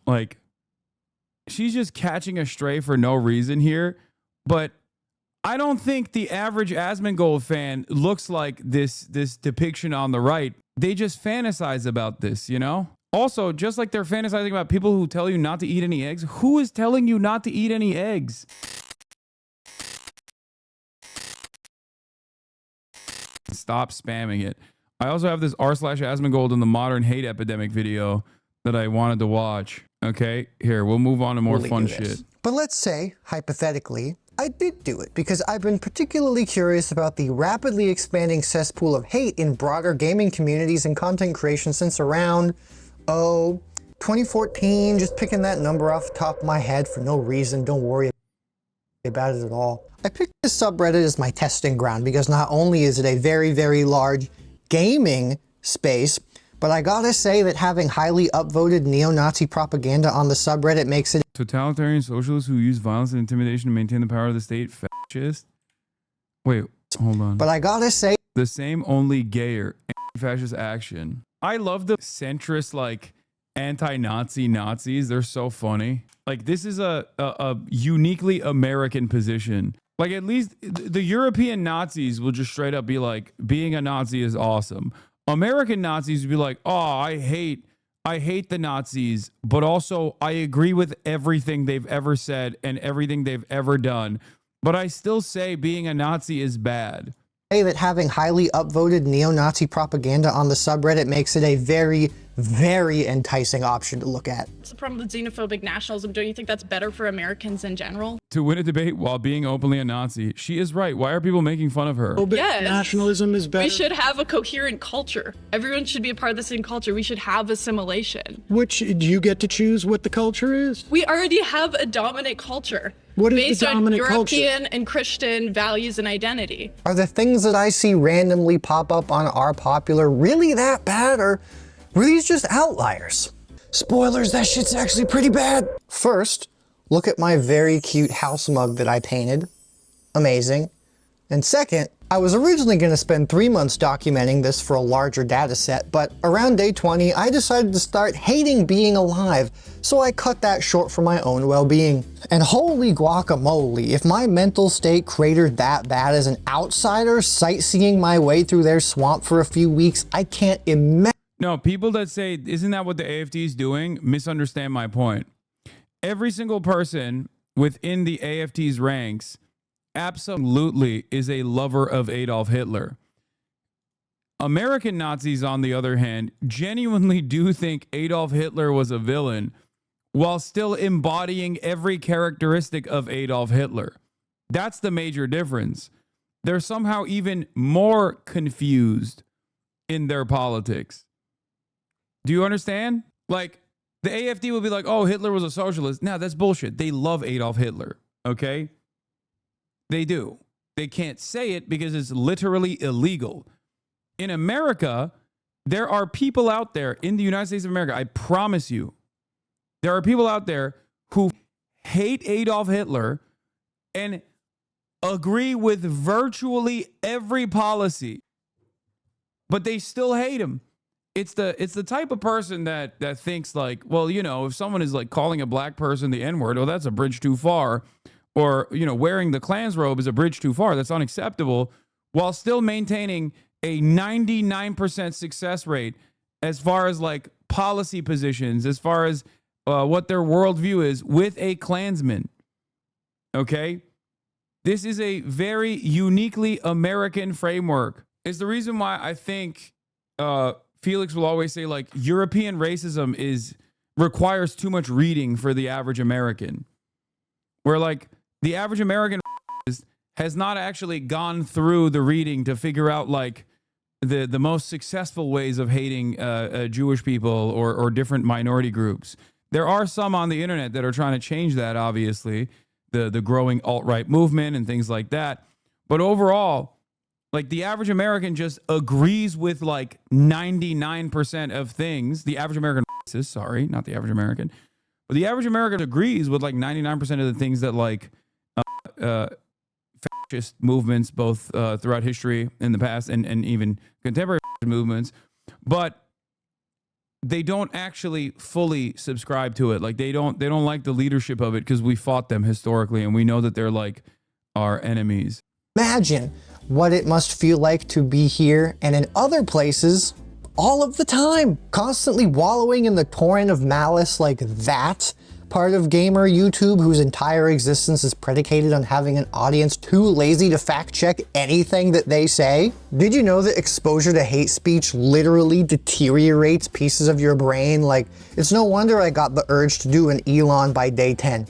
Like, she's just catching a stray for no reason here. But I don't think the average Asmongold fan looks like this depiction on the right. They just fantasize about this, you know? Also, just like they're fantasizing about people who tell you not to eat any eggs, who is telling you not to eat any eggs? Stop spamming it. I also have this r/Asmongold in the modern hate epidemic video that I wanted to watch. Okay, here, we'll move on to more fun shit. But let's say, hypothetically, I did do it because I've been particularly curious about the rapidly expanding cesspool of hate in broader gaming communities and content creation since around, 2014, just picking that number off the top of my head for no reason, don't worry about it at all. I picked this subreddit as my testing ground because not only is it a very, very large gaming space, but I gotta say that having highly upvoted neo-Nazi propaganda on the subreddit makes it totalitarian socialists who use violence and intimidation to maintain the power of the state. Fascist. Wait, hold on. But I gotta say, the same, only gayer. Anti-fascist action. I love the centrist, like, anti-Nazi Nazis. They're so funny. Like, this is a uniquely American position. Like, at least the European Nazis will just straight up be like, being a Nazi is awesome. American Nazis would be like, oh, I hate the Nazis, but also I agree with everything they've ever said and everything they've ever done. But I still say being a Nazi is bad. That having highly upvoted neo-Nazi propaganda on the subreddit makes it a very, very enticing option to look at. What's the problem with xenophobic nationalism? Don't you think that's better for Americans in general? To win a debate while being openly a Nazi. She is right. Why are people making fun of her? Yes. Nationalism is better. We should have a coherent culture. Everyone should be a part of the same culture. We should have assimilation. Which, do you get to choose what the culture is? We already have a dominant culture. What is based the dominant on culture? European and Christian values and identity. Are the things that I see randomly pop up on Our Popular really that bad, or were these just outliers? Spoilers, that shit's actually pretty bad. First, look at my very cute house mug that I painted. Amazing. And second, I was originally going to spend 3 months documenting this for a larger data set, but around day 20, I decided to start hating being alive, so I cut that short for my own well-being. And holy guacamole, if my mental state cratered that bad as an outsider sightseeing my way through their swamp for a few weeks, I can't imagine. No, people that say, isn't that what the AFD is doing, misunderstand my point. Every single person within the AFD's ranks absolutely is a lover of Adolf Hitler. American Nazis, on the other hand, genuinely do think Adolf Hitler was a villain while still embodying every characteristic of Adolf Hitler. That's the major difference. They're somehow even more confused in their politics. Do you understand? Like, the AFD will be like, oh, Hitler was a socialist. No, that's bullshit. They love Adolf Hitler, okay? They do. They can't say it because it's literally illegal. In America, there are people out there in the United States of America, I promise you, there are people out there who hate Adolf Hitler and agree with virtually every policy, but they still hate him. It's the type of person that thinks like, well, you know, if someone is like calling a black person the N-word, oh, that's a bridge too far. Or, you know, wearing the Klan's robe is a bridge too far. That's unacceptable, while still maintaining a 99% success rate as far as like policy positions, as far as what their worldview is with a Klansman. Okay? This is a very uniquely American framework. It's the reason why I think Felix will always say like European racism requires too much reading for the average American. Where like the average American has not actually gone through the reading to figure out like the most successful ways of hating Jewish people or different minority groups. There are some on the internet that are trying to change that, obviously, the growing alt-right movement and things like that. But overall, like the average American just agrees with like 99% of things. The average American racist, sorry, not the average American. But the average American agrees with like 99% of the things that like fascist movements, both throughout history in the past and even contemporary movements. But they don't actually fully subscribe to it. Like they don't like the leadership of it because we fought them historically and we know that they're like our enemies. Imagine what it must feel like to be here and in other places all of the time, constantly wallowing in the torrent of malice like that part of gamer YouTube whose entire existence is predicated on having an audience too lazy to fact check anything that they say. Did you know that exposure to hate speech literally deteriorates pieces of your brain? Like, it's no wonder I got the urge to do an Elon by day 10.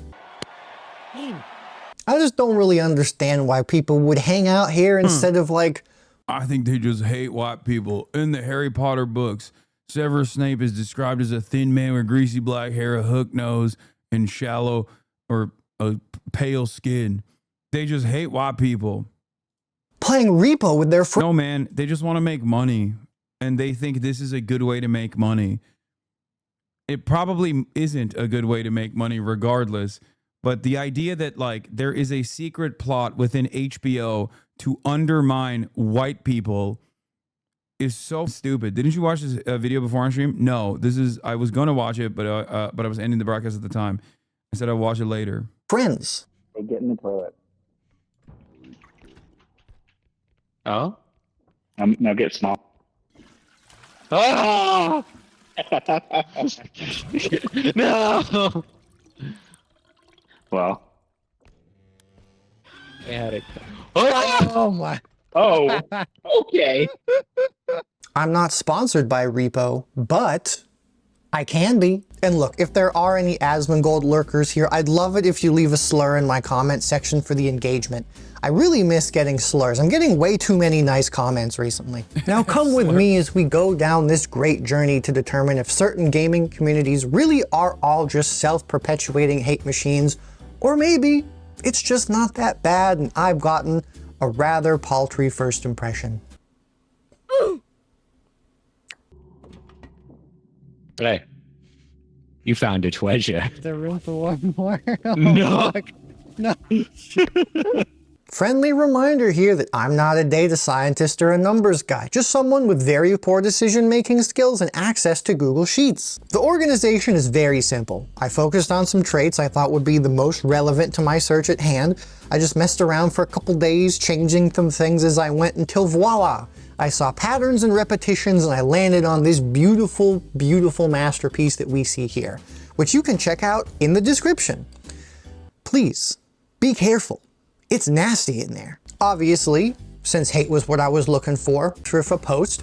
I just don't really understand why people would hang out here instead of like... I think they just hate white people. In the Harry Potter books, Severus Snape is described as a thin man with greasy black hair, a hook nose, and shallow or a pale skin. They just hate white people. Playing repo with their friends. No, man, they just want to make money, and they think this is a good way to make money. It probably isn't a good way to make money regardless, but the idea that like there is a secret plot within HBO to undermine white people is so stupid. Didn't you watch this video before on stream? No, I was going to watch it, but I was ending the broadcast at the time. I said I'll watch it later. Friends. They get in the toilet. Oh? No, get small. Oh! No! Well. I had it. Oh my. Oh, okay. I'm not sponsored by Repo, but I can be. And look, if there are any Asmongold lurkers here, I'd love it if you leave a slur in my comment section for the engagement. I really miss getting slurs. I'm getting way too many nice comments recently. Now come with me as we go down this great journey to determine if certain gaming communities really are all just self-perpetuating hate machines, or maybe it's just not that bad and I've gotten a rather paltry first impression. Hey, you found a treasure. Is there room for one more? Oh, No. fuck. No. Friendly reminder here that I'm not a data scientist or a numbers guy, just someone with very poor decision-making skills and access to Google Sheets. The organization is very simple. I focused on some traits I thought would be the most relevant to my search at hand. I just messed around for a couple days, changing some things as I went until voila! I saw patterns and repetitions and I landed on this beautiful, beautiful masterpiece that we see here, which you can check out in the description. Please, be careful. It's nasty in there. Obviously, since hate was what I was looking for if a post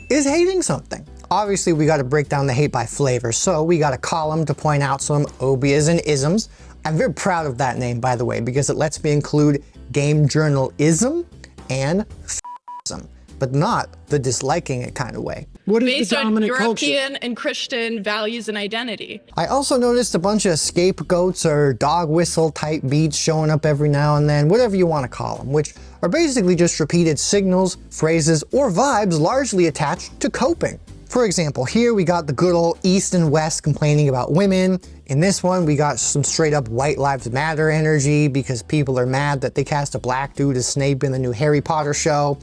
is hating something. Obviously, we got to break down the hate by flavor, so we got a column to point out some obias and isms. I'm very proud of that name, by the way, because it lets me include game journalism and f***ism, but not the disliking it kind of way. What is Based the on dominant culture? European and Christian values and identity. I also noticed a bunch of scapegoats or dog whistle type beats showing up every now and then, whatever you want to call them, which are basically just repeated signals, phrases, or vibes largely attached to coping. For example, here we got the good old East and West complaining about women. In this one, we got some straight up White Lives Matter energy because people are mad that they cast a black dude as Snape in the new Harry Potter show.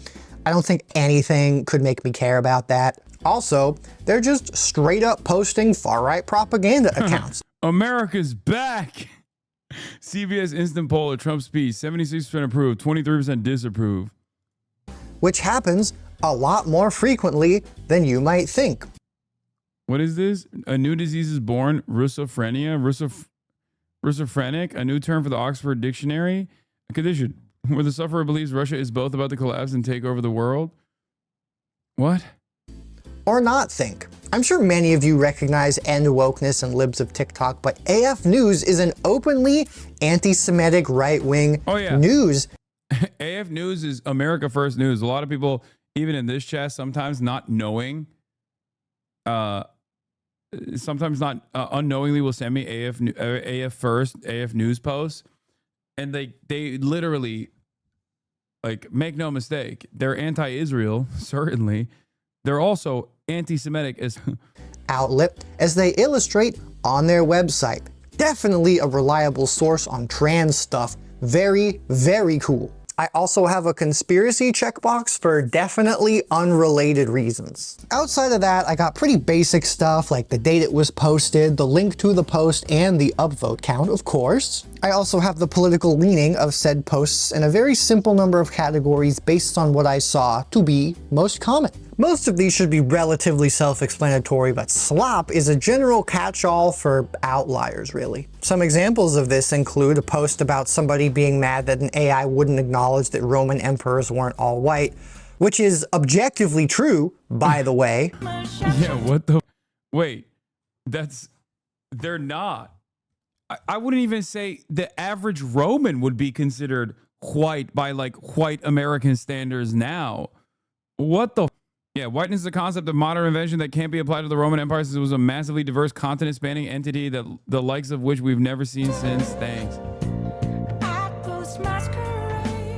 I don't think anything could make me care about that. Also, they're just straight up posting far-right propaganda accounts. America's back. CBS instant poll of Trump's speech, 76% approve, 23% disapprove. Which happens a lot more frequently than you might think. What is this? A new disease is born, Russophrenia, Russophrenic, a new term for the Oxford Dictionary, a condition where the sufferer believes Russia is both about to collapse and take over the world. What? Or not think. I'm sure many of you recognize End Wokeness and Libs of TikTok, but AF News is an openly anti-Semitic right-wing news. AF News is America First News. A lot of people, even in this chat, sometimes not knowing, unknowingly will send me AF First, AF News posts. And they literally, like, make no mistake, they're anti-Israel, certainly. They're also anti-Semitic as outlet, as they illustrate on their website. Definitely a reliable source on trans stuff. Very, very cool. I also have a conspiracy checkbox for definitely unrelated reasons. Outside of that, I got pretty basic stuff like the date it was posted, the link to the post, and the upvote count, of course. I also have the political leaning of said posts in a very simple number of categories based on what I saw to be most common. Most of these should be relatively self-explanatory, but slop is a general catch-all for outliers, really. Some examples of this include a post about somebody being mad that an AI wouldn't acknowledge that Roman emperors weren't all white, which is objectively true, by the way. Yeah, what the? Wait, they're not. I wouldn't even say the average Roman would be considered white by like white American standards now. What the? Yeah, whiteness is a concept of modern invention that can't be applied to the Roman Empire since it was a massively diverse continent-spanning entity that the likes of which we've never seen since. Thanks.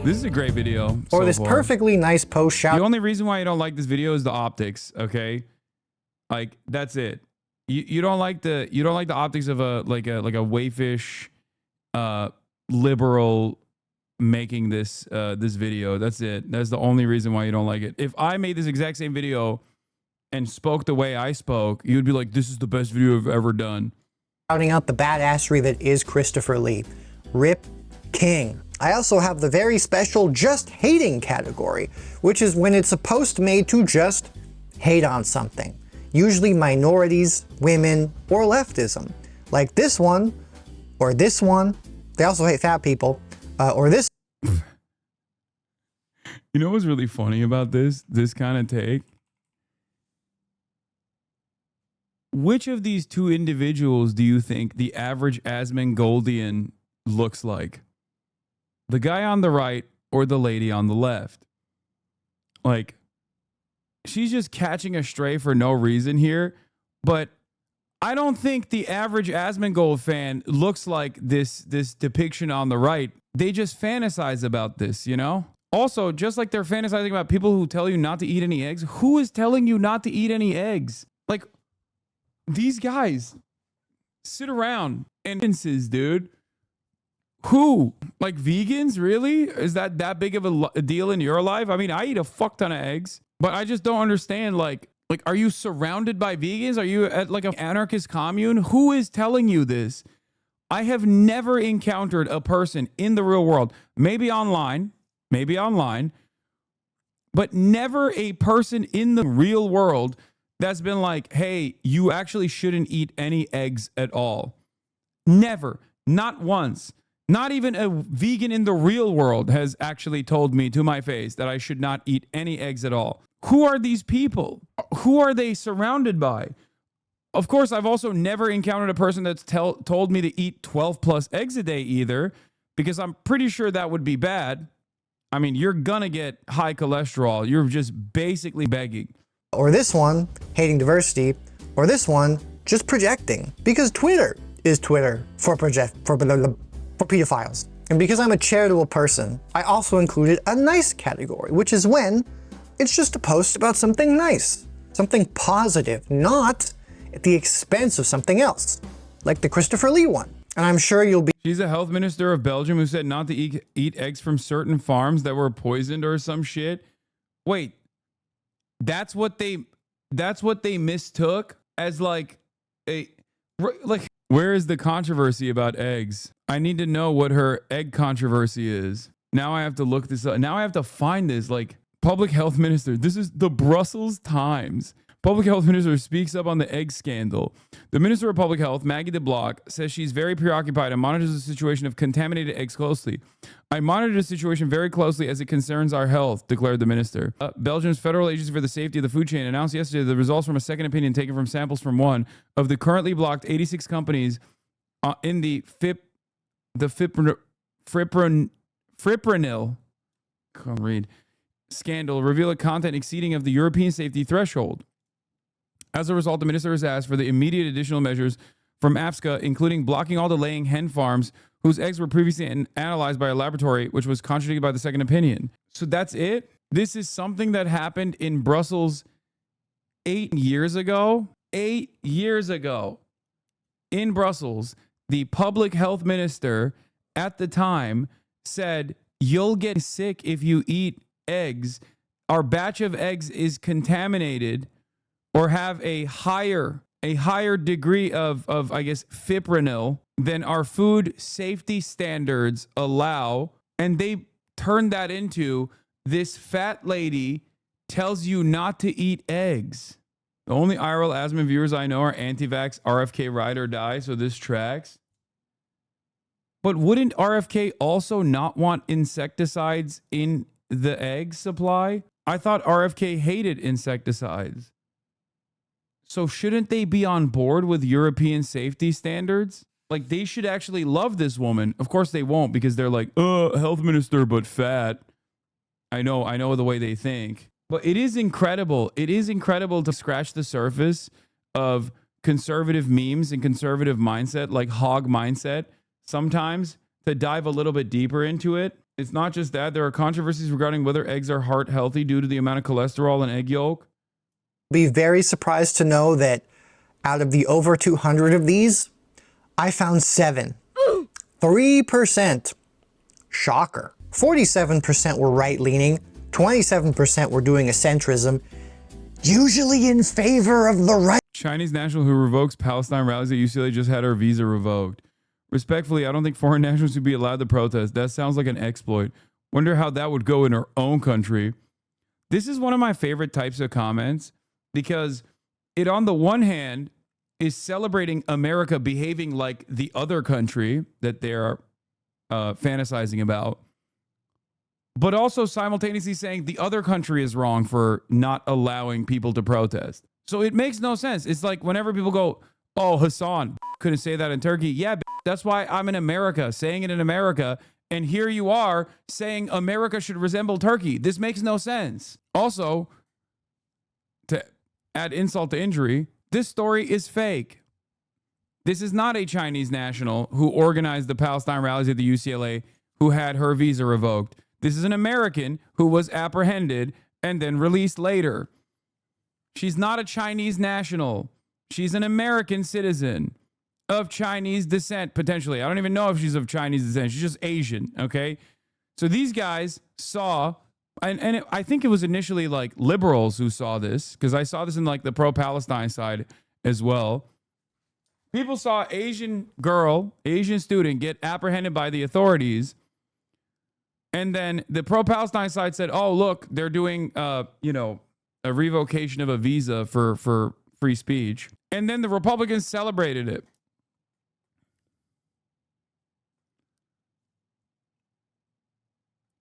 This is a great video. Or this perfectly nice post shout. The only reason why you don't like this video is the optics, okay? Like that's it. You don't like the optics of a wayfish liberal making this this video. That's it. That's the only reason why you don't like it. If I made this exact same video and spoke the way I spoke, you'd be like, this is the best video I've ever done. Shouting out the badassery that is Christopher Lee. Rip King. I also have the very special just hating category, which is when it's a post made to just hate on something. Usually minorities, women, or leftism. Like this one, or this one. They also hate fat people. Or this. You know what's really funny about this kind of take? Which of these two individuals do you think the average Asmongoldian looks like? The guy on the right or the lady on the left? Like, she's just catching a stray for no reason here, but I don't think the average Asmongold fan looks like this depiction on the right. They just fantasize about this, you know? Also, just like they're fantasizing about people who tell you not to eat any eggs, who is telling you not to eat any eggs? Like, these guys sit around and dude. Who? Like vegans, really? Is that big of a deal in your life? I mean, I eat a fuck ton of eggs, but I just don't understand, like, are you surrounded by vegans? Are you at like an anarchist commune? Who is telling you this? I have never encountered a person in the real world, maybe online, but never a person in the real world that's been like, hey, you actually shouldn't eat any eggs at all. Never. Not once. Not even a vegan in the real world has actually told me to my face that I should not eat any eggs at all. Who are these people? Who are they surrounded by? Of course, I've also never encountered a person that's told me to eat 12 plus eggs a day either, because I'm pretty sure that would be bad. I mean, you're gonna get high cholesterol. You're just basically begging. Or this one, hating diversity. Or this one, just projecting. Because Twitter is Twitter for pedophiles. And because I'm a charitable person, I also included a nice category, which is when it's just a post about something nice, something positive, not at the expense of something else, like the Christopher Lee one. And I'm sure you'll be— She's a health minister of Belgium who said not to eat eggs from certain farms that were poisoned or some shit. Wait, that's what they mistook as like a, like, where is the controversy about eggs? I need to know what her egg controversy is. Now I have to look this up. Now I have to find this, like, public health minister. This is the Brussels Times. Public health minister speaks up on the egg scandal. The minister of public health, Maggie de Block, says she's very preoccupied and monitors the situation of contaminated eggs closely. I monitor the situation very closely as it concerns our health, declared the minister. Belgium's Federal Agency for the Safety of the Food Chain announced yesterday the results from a second opinion taken from samples from one of the currently blocked 86 companies in the fipronil scandal reveal a content exceeding of the European safety threshold. As a result, the minister has asked for the immediate additional measures from AFSCA, including blocking all the laying hen farms whose eggs were previously analyzed by a laboratory, which was contradicted by the second opinion. So that's it? This is something that happened in Brussels 8 years ago? 8 years ago. In Brussels, the public health minister at the time said, you'll get sick if you eat eggs. Our batch of eggs is contaminated or have a higher degree of I guess fipronil than our food safety standards allow, and they turn that into this fat lady tells you not to eat eggs. The only IRL Asmon viewers I know are anti-vax, RFK ride or die, so this tracks. But wouldn't RFK also not want insecticides in the egg supply? I thought RFK hated insecticides. So shouldn't they be on board with European safety standards? Like, they should actually love this woman. Of course they won't, because they're like, health minister, but fat. I know the way they think. But it is incredible. It is incredible to scratch the surface of conservative memes and conservative mindset, like hog mindset. Sometimes to dive a little bit deeper into it. It's not just that. There are controversies regarding whether eggs are heart healthy due to the amount of cholesterol in egg yolk. Be very surprised to know that out of the over 200 of these, I found 7. 3%. Shocker. 47% were right-leaning. 27% were doing a centrism, usually in favor of the right. Chinese national who revokes Palestine rallies at UCLA just had her visa revoked. Respectfully, I don't think foreign nationals should be allowed to protest. That sounds like an exploit. Wonder how that would go in our own country. This is one of my favorite types of comments because it, on the one hand, is celebrating America behaving like the other country that they're fantasizing about, but also simultaneously saying the other country is wrong for not allowing people to protest. So it makes no sense. It's like whenever people go, oh, Hasan couldn't say that in Turkey. Yeah, that's why I'm in America, saying it in America. And here you are saying America should resemble Turkey. This makes no sense. Also, to add insult to injury, this story is fake. This is not a Chinese national who organized the Palestine rallies at the UCLA who had her visa revoked. This is an American who was apprehended and then released later. She's not a Chinese national. She's an American citizen of Chinese descent, potentially. I don't even know if she's of Chinese descent. She's just Asian, okay? So these guys saw, I think it was initially like liberals who saw this, because I saw this in like the pro-Palestine side as well. People saw Asian girl, Asian student get apprehended by the authorities. And then the pro-Palestine side said, oh, look, they're doing, a revocation of a visa for free speech. And then the Republicans celebrated it.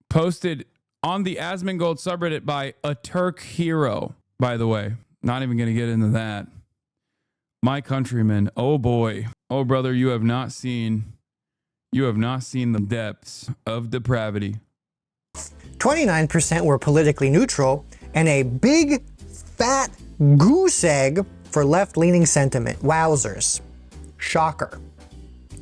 Posted on the Asmongold subreddit by a Turk hero, by the way. Not even going to get into that. My countrymen, oh boy. Oh, brother, you have not seen the depths of depravity. 29% were politically neutral, and a big, fat goose egg for left-leaning sentiment. Wowzers. Shocker.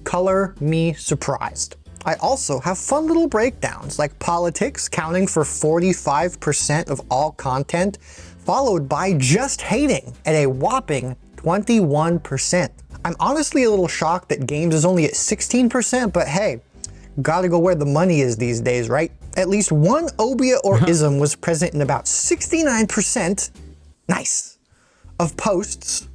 Color me surprised. I also have fun little breakdowns, like politics counting for 45% of all content, followed by just hating at a whopping 21%. I'm honestly a little shocked that games is only at 16%, but hey, gotta go where the money is these days, right? At least one obia or ism was present in about 69%, nice, of posts,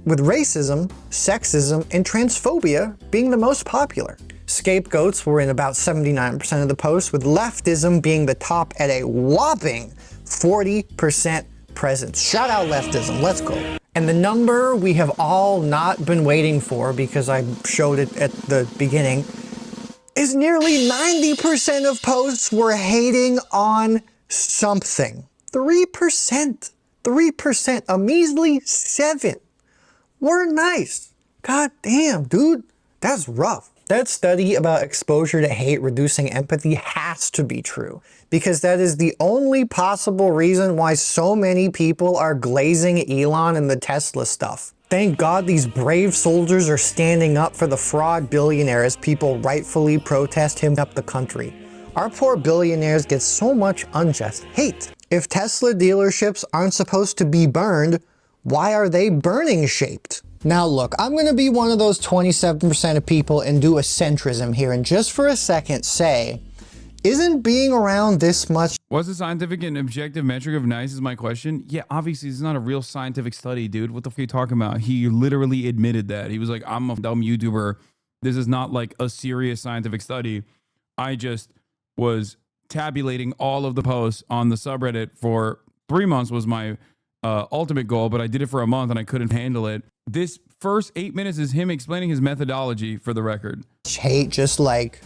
with racism, sexism, and transphobia being the most popular. Scapegoats were in about 79% of the posts, with leftism being the top at a whopping 40% presence. Shout out leftism, let's go. And the number we have all not been waiting for, because I showed it at the beginning, is nearly 90% of posts were hating on something. 3%, a measly 7 were nice. God damn, dude, that's rough. That study about exposure to hate reducing empathy has to be true, because that is the only possible reason why so many people are glazing Elon and the Tesla stuff. Thank God these brave soldiers are standing up for the fraud billionaire as people rightfully protest him up the country. Our poor billionaires get so much unjust hate. If Tesla dealerships aren't supposed to be burned, why are they burning shaped? Now look, I'm going to be one of those 27% of people and do a centrism here and just for a second say, Isn't being around this much What's the scientific and objective metric of nice is my question. Yeah, obviously it's not a real scientific study, dude. What the fuck are you talking about? He literally admitted that. He was like, I'm a dumb YouTuber. This is not like a serious scientific study. I just was tabulating all of the posts on the subreddit for 3 months was my ultimate goal, but I did it for a month and I couldn't handle it. This first 8 minutes is him explaining his methodology for the record. hate just like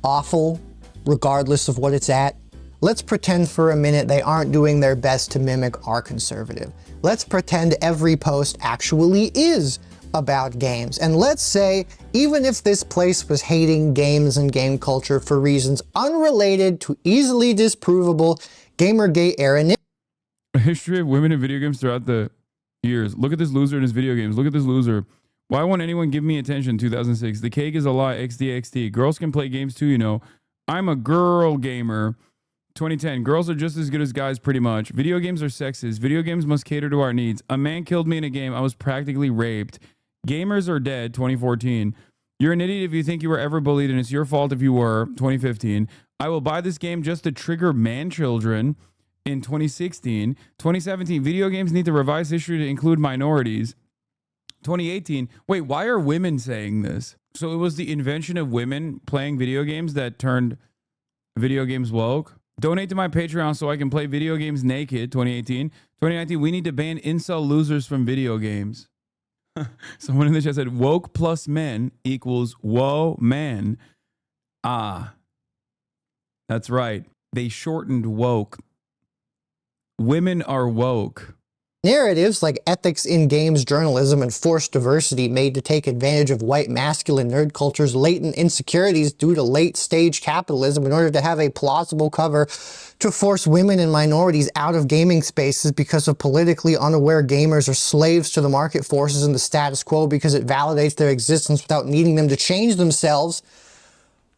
awful, regardless of what it's at? Let's pretend for a minute they aren't doing their best to mimic our conservative. Let's pretend every post actually is about games. And let's say, even if this place was hating games and game culture for reasons unrelated to easily disprovable Gamergate era. A history of women in video games throughout the years. Look at this loser in his video games. Look at this loser. Why won't anyone give me attention? 2006. The cake is a lie. XDXT. Girls can play games too, you know. I'm a girl gamer. 2010. Girls are just as good as guys pretty much. Video games are sexist. Video games must cater to our needs. A man killed me in a game. I was practically raped. Gamers are dead. 2014. You're an idiot if you think you were ever bullied and it's your fault if you were. 2015. I will buy this game just to trigger man children. In 2016. 2017. Video games need to revise history to include minorities. 2018. Wait, why are women saying this? So it was the invention of women playing video games that turned video games woke. Donate to my Patreon so I can play video games naked. 2018. 2019. We need to ban incel losers from video games. Someone in the chat said woke plus men equals whoa man. Ah, that's right. They shortened woke. Women are woke. Narratives like ethics in games journalism and forced diversity made to take advantage of white masculine nerd culture's latent insecurities due to late-stage capitalism in order to have a plausible cover to force women and minorities out of gaming spaces because of politically unaware gamers are slaves to the market forces and the status quo because it validates their existence without needing them to change themselves.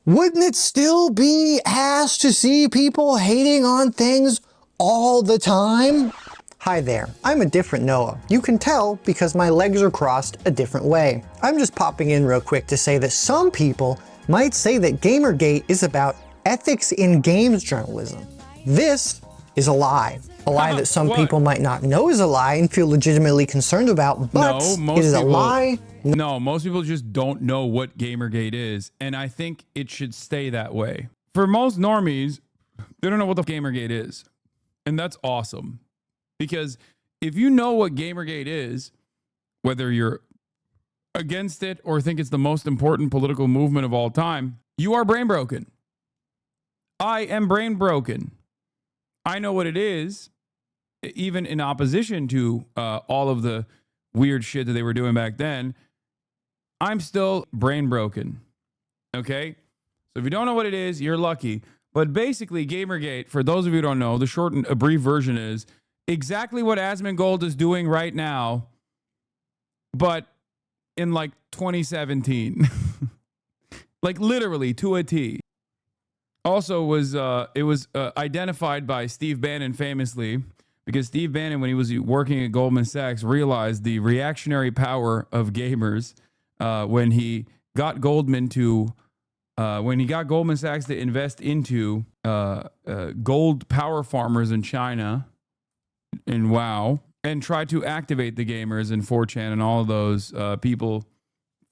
Wouldn't it still be ass to see people hating on things all the time? Hi there, I'm a different Noah. You can tell because my legs are crossed a different way. I'm just popping in real quick to say that some people might say that Gamergate is about ethics in games journalism. This is a lie. A lie that some people might not know is a lie and feel legitimately concerned about, but it is a lie. No, most people just don't know what Gamergate is, and I think it should stay that way. For most normies, they don't know what the Gamergate is, and that's awesome. Because if you know what Gamergate is, whether you're against it or think it's the most important political movement of all time, you are brain broken. I am brain broken. I know what it is, even in opposition to all of the weird shit that they were doing back then. I'm still brain broken. Okay? So if you don't know what it is, you're lucky. But basically, Gamergate, for those of you who don't know, the short and a brief version is exactly what Asmongold is doing right now, but in like 2017. Like literally to a T. Also it was identified by Steve Bannon famously, because Steve Bannon, when he was working at Goldman Sachs, realized the reactionary power of gamers when he got Goldman Sachs to invest into gold power farmers in China and WoW, and try to activate the gamers in 4chan and all of those people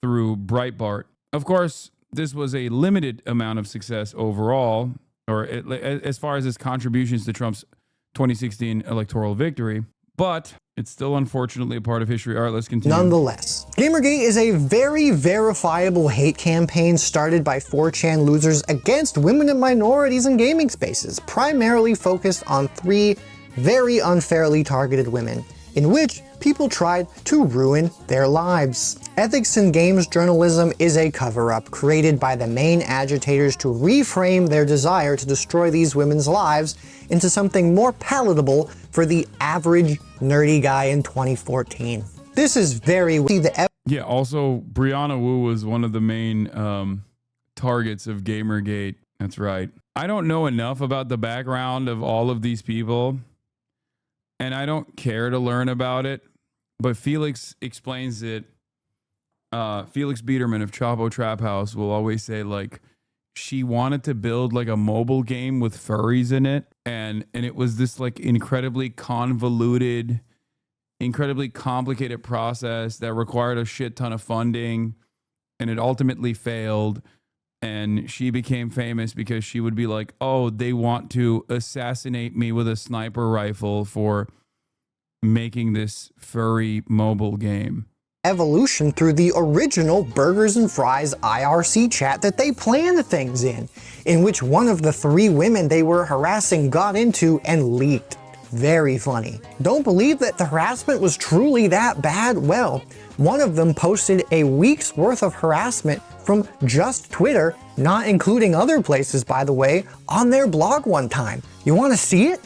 through Breitbart. Of course, this was a limited amount of success overall, or as far as his contributions to Trump's 2016 electoral victory, but it's still unfortunately a part of history. All right, let's continue. Nonetheless, Gamergate is a very verifiable hate campaign started by 4chan losers against women and minorities in gaming spaces, primarily focused on 3 very unfairly targeted women, in which people tried to ruin their lives. Ethics in games journalism is a cover-up created by the main agitators to reframe their desire to destroy these women's lives into something more palatable for the average nerdy guy in 2014. This is very... Yeah, also, Brianna Wu was one of the main targets of Gamergate. That's right. I don't know enough about the background of all of these people, and I don't care to learn about it, but Felix explains it. Felix Biederman of Chapo Trap House will always say, like, she wanted to build like a mobile game with furries in it, and it was this like incredibly convoluted, incredibly complicated process that required a shit ton of funding, and it ultimately failed. And she became famous because she would be like, oh, they want to assassinate me with a sniper rifle for making this furry mobile game. Evolution through the original Burgers and Fries IRC chat that they planned things in which one of the 3 women they were harassing got into and leaked. Very funny. Don't believe that the harassment was truly that bad? Well, one of them posted a week's worth of harassment from just Twitter, not including other places by the way, on their blog one time. You want to see it?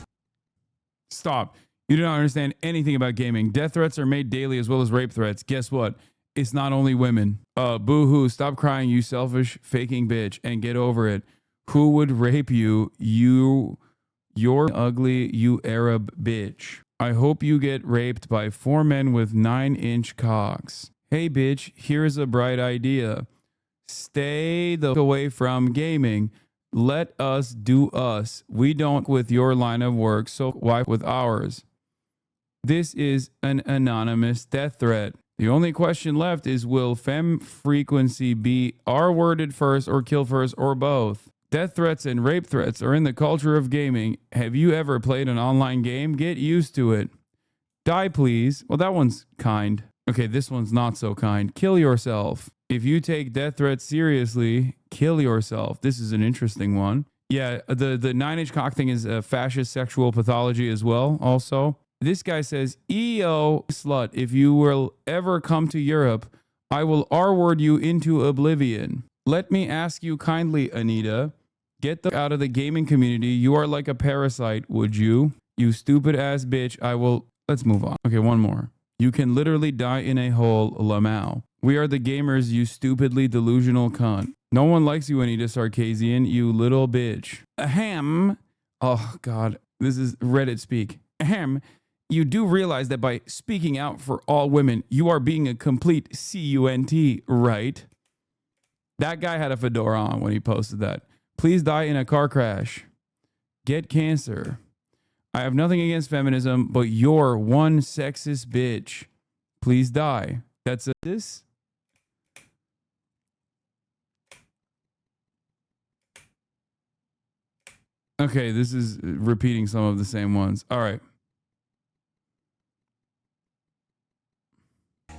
Stop. You do not understand anything about gaming. Death threats are made daily as well as rape threats. Guess what? It's not only women. Boo-hoo. Stop crying, you selfish faking bitch, and get over it. Who would rape you? You're ugly, you Arab bitch. I hope you get raped by 4 men with 9-inch cocks. Hey bitch, here's a bright idea. Stay the away from gaming. Let us do us. We don't with your line of work, so why with ours? This is an anonymous death threat. The only question left is, will fem frequency be R-worded first or kill first or both? Death threats and rape threats are in the culture of gaming. Have you ever played an online game? Get used to it. Die, please. Well, that one's kind. Okay, this one's not so kind. Kill yourself. If you take death threats seriously, kill yourself. This is an interesting one. Yeah, the 9-inch cock thing is a fascist sexual pathology as well, also. This guy says, EO slut, if you will ever come to Europe, I will R-word you into oblivion. Let me ask you kindly, Anita, get the out of the gaming community. You are like a parasite, would you? You stupid ass bitch. I will... Let's move on. Okay, one more. You can literally die in a hole, Lamau. We are the gamers, you stupidly delusional cunt. No one likes you, Anita Sarkazian, you little bitch. Ahem. Oh, God. This is Reddit speak. Ahem. You do realize that by speaking out for all women, you are being a complete cunt, right? That guy had a fedora on when he posted that. Please die in a car crash. Get cancer. I have nothing against feminism, but you're one sexist bitch. Please die. That's this. Okay, this is repeating some of the same ones. All right.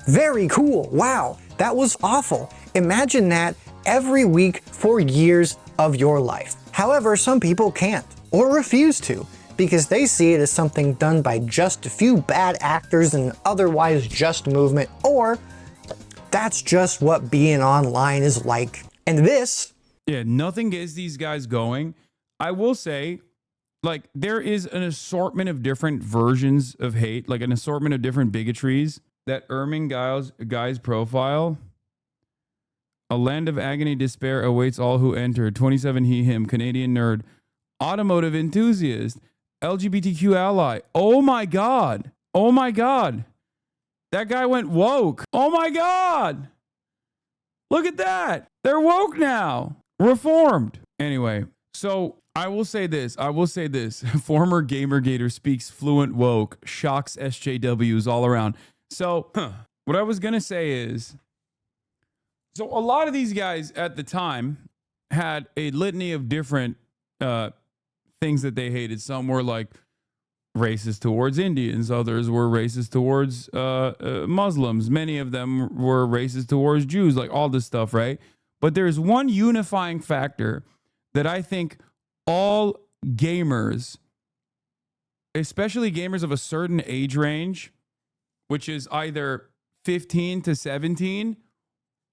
Very cool. Wow, that was awful. Imagine that every week for years of your life. However, some people can't or refuse to because they see it as something done by just a few bad actors and otherwise just movement, or that's just what being online is like. And this... Yeah, nothing gets these guys going. I will say, like, there is an assortment of different versions of hate, like an assortment of different bigotries. That Erming guy's profile. A land of agony, despair awaits all who enter. 27 he, him, Canadian nerd, automotive enthusiast, LGBTQ ally. Oh my God. Oh my God. That guy went woke. Oh my God. Look at that. They're woke now. Reformed. Anyway, so I will say this. Former Gamergator speaks fluent woke, shocks SJWs all around. So what I was going to say is, so a lot of these guys at the time had a litany of different things that they hated. Some were like racist towards Indians. Others were racist towards Muslims. Many of them were racist towards Jews, like all this stuff, right? But there's one unifying factor that I think all gamers, especially gamers of a certain age range, which is either 15 to 17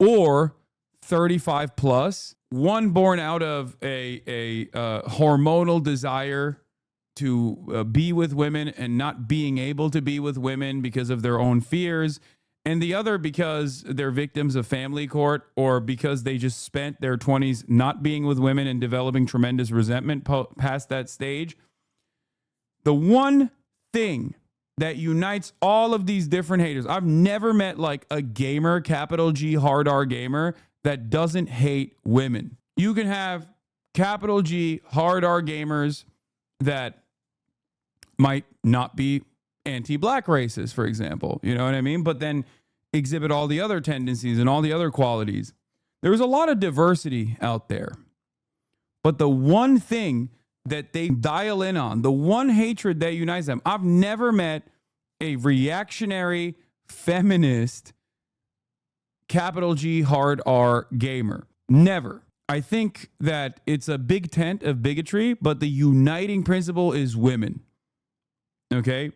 or 35 plus, one born out of a hormonal desire to be with women and not being able to be with women because of their own fears, and the other because they're victims of family court or because they just spent their 20s not being with women and developing tremendous resentment past that stage. The one thing that unites all of these different haters. I've never met like a gamer, capital G, hard R gamer, that doesn't hate women. You can have capital G, hard R gamers that might not be anti-black racist, for example. You know what I mean? But then exhibit all the other tendencies and all the other qualities. There's a lot of diversity out there. But the one thing that they dial in on, the one hatred that unites them, I've never met a reactionary, feminist, capital G, hard R gamer. Never. I think that it's a big tent of bigotry, but the uniting principle is women. Okay?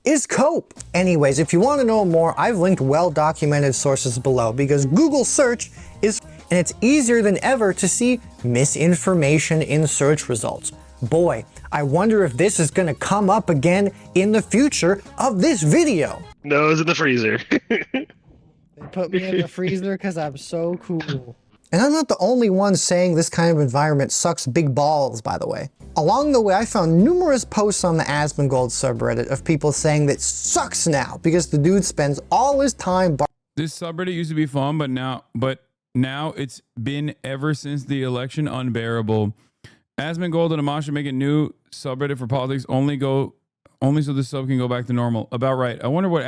Is cope. Anyways, if you want to know more, I've linked well-documented sources below because Google search is, and it's easier than ever to see misinformation in search results. Boy, I wonder if this is going to come up again in the future of this video. No, it's in the freezer. They put me in the freezer because I'm so cool. And I'm not the only one saying this kind of environment sucks big balls, by the way. Along the way, I found numerous posts on the Asmongold subreddit of people saying that sucks now because the dude spends all his time. This subreddit used to be fun, but now it's been ever since the election unbearable. Asmongold and Amash should make a new subreddit for politics only so the sub can go back to normal. About right. I wonder what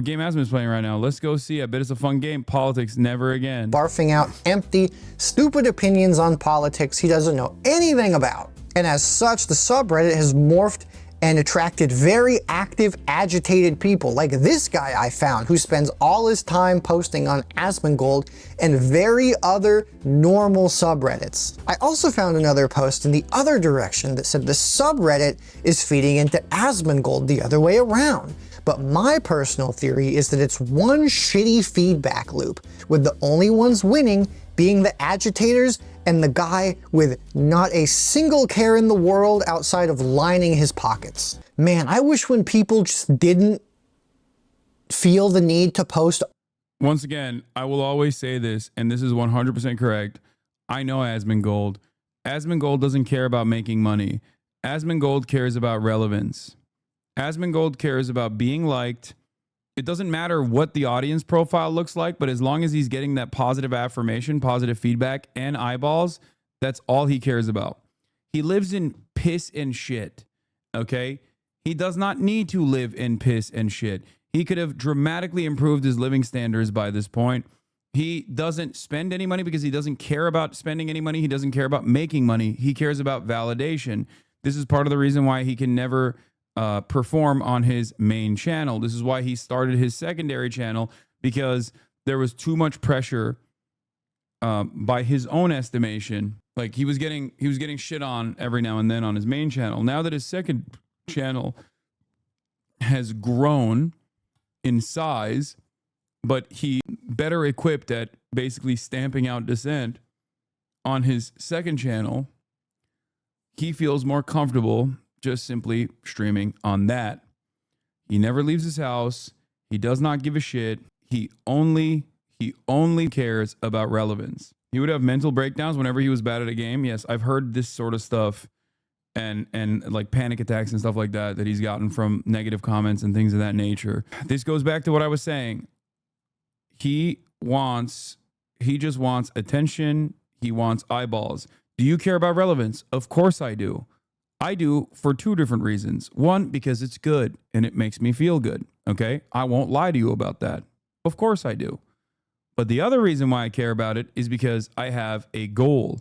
game Asmon is playing right now. Let's go see. I bet it's a fun game. Politics never again. Barfing out empty, stupid opinions on politics he doesn't know anything about. And as such, the subreddit has morphed and attracted very active, agitated people like this guy I found who spends all his time posting on Asmongold and very other normal subreddits. I also found another post in the other direction that said the subreddit is feeding into Asmongold the other way around. But my personal theory is that it's one shitty feedback loop, with the only ones winning being the agitators and the guy with not a single care in the world outside of lining his pockets. Man, I wish when people just didn't feel the need to post. Once again, I will always say this, and this is 100% correct. I know Asmongold. Asmongold doesn't care about making money. Asmongold cares about relevance. Asmongold cares about being liked. It doesn't matter what the audience profile looks like, but as long as he's getting that positive affirmation, positive feedback, and eyeballs, that's all he cares about. He lives in piss and shit, okay? He does not need to live in piss and shit. He could have dramatically improved his living standards by this point. He doesn't spend any money because he doesn't care about spending any money. He doesn't care about making money. He cares about validation. This is part of the reason why he can never perform on his main channel. This is why he started his secondary channel, because there was too much pressure by his own estimation. Like he was getting shit on every now and then on his main channel. Now that his second channel has grown in size, but he better equipped at basically stamping out dissent on his second channel, he feels more comfortable just simply streaming on that. He never leaves his house. He does not give a shit. He only cares about relevance. He would have mental breakdowns whenever he was bad at a game. Yes, I've heard this sort of stuff and like panic attacks and stuff like that he's gotten from negative comments and things of that nature. This goes back to what I was saying. He just wants attention. He wants eyeballs. Do you care about relevance? Of course I do. I do for two different reasons. One, because it's good and it makes me feel good. Okay. I won't lie to you about that. Of course I do. But the other reason why I care about it is because I have a goal,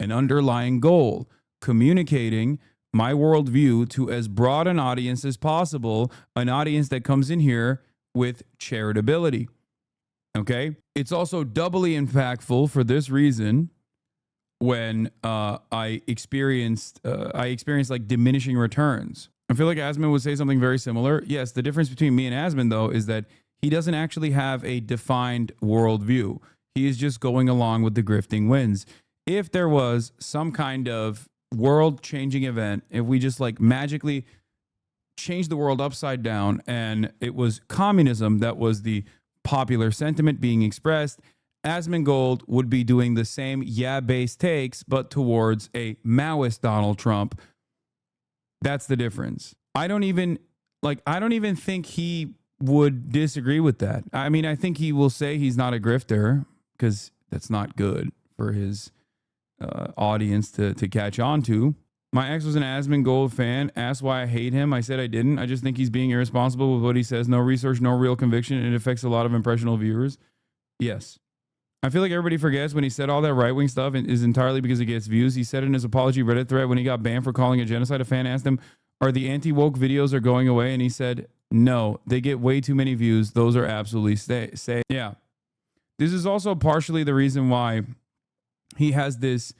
an underlying goal, communicating my worldview to as broad an audience as possible, an audience that comes in here with charitability. Okay. It's also doubly impactful for this reason. When I experienced like diminishing returns. I feel like Asmon would say something very similar. Yes, the difference between me and Asmon, though, is that he doesn't actually have a defined worldview. He is just going along with the grifting wins. If there was some kind of world-changing event, if we just like magically changed the world upside down and it was communism that was the popular sentiment being expressed, Asmongold would be doing the same yeah-based takes, but towards a Maoist Donald Trump. That's the difference. I don't even think he would disagree with that. I mean, I think he will say he's not a grifter because that's not good for his audience to catch on to. My ex was an Asmongold fan, asked why I hate him. I said I didn't. I just think he's being irresponsible with what he says. No research, no real conviction, and it affects a lot of impressionable viewers. Yes. I feel like everybody forgets when he said all that right-wing stuff is entirely because it gets views. He said in his apology Reddit thread when he got banned for calling a genocide, a fan asked him, are the anti-woke videos are going away? And he said, no, they get way too many views. Those are absolutely stay. Yeah. This is also partially the reason why he has this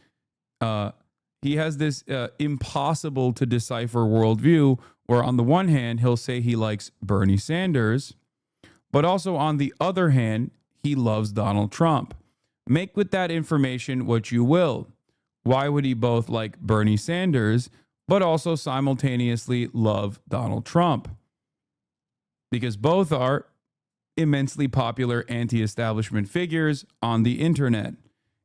impossible to decipher worldview, where on the one hand, he'll say he likes Bernie Sanders, but also on the other hand, he loves Donald Trump. Make with that information what you will. Why would he both like Bernie Sanders, but also simultaneously love Donald Trump? Because both are immensely popular anti-establishment figures on the internet.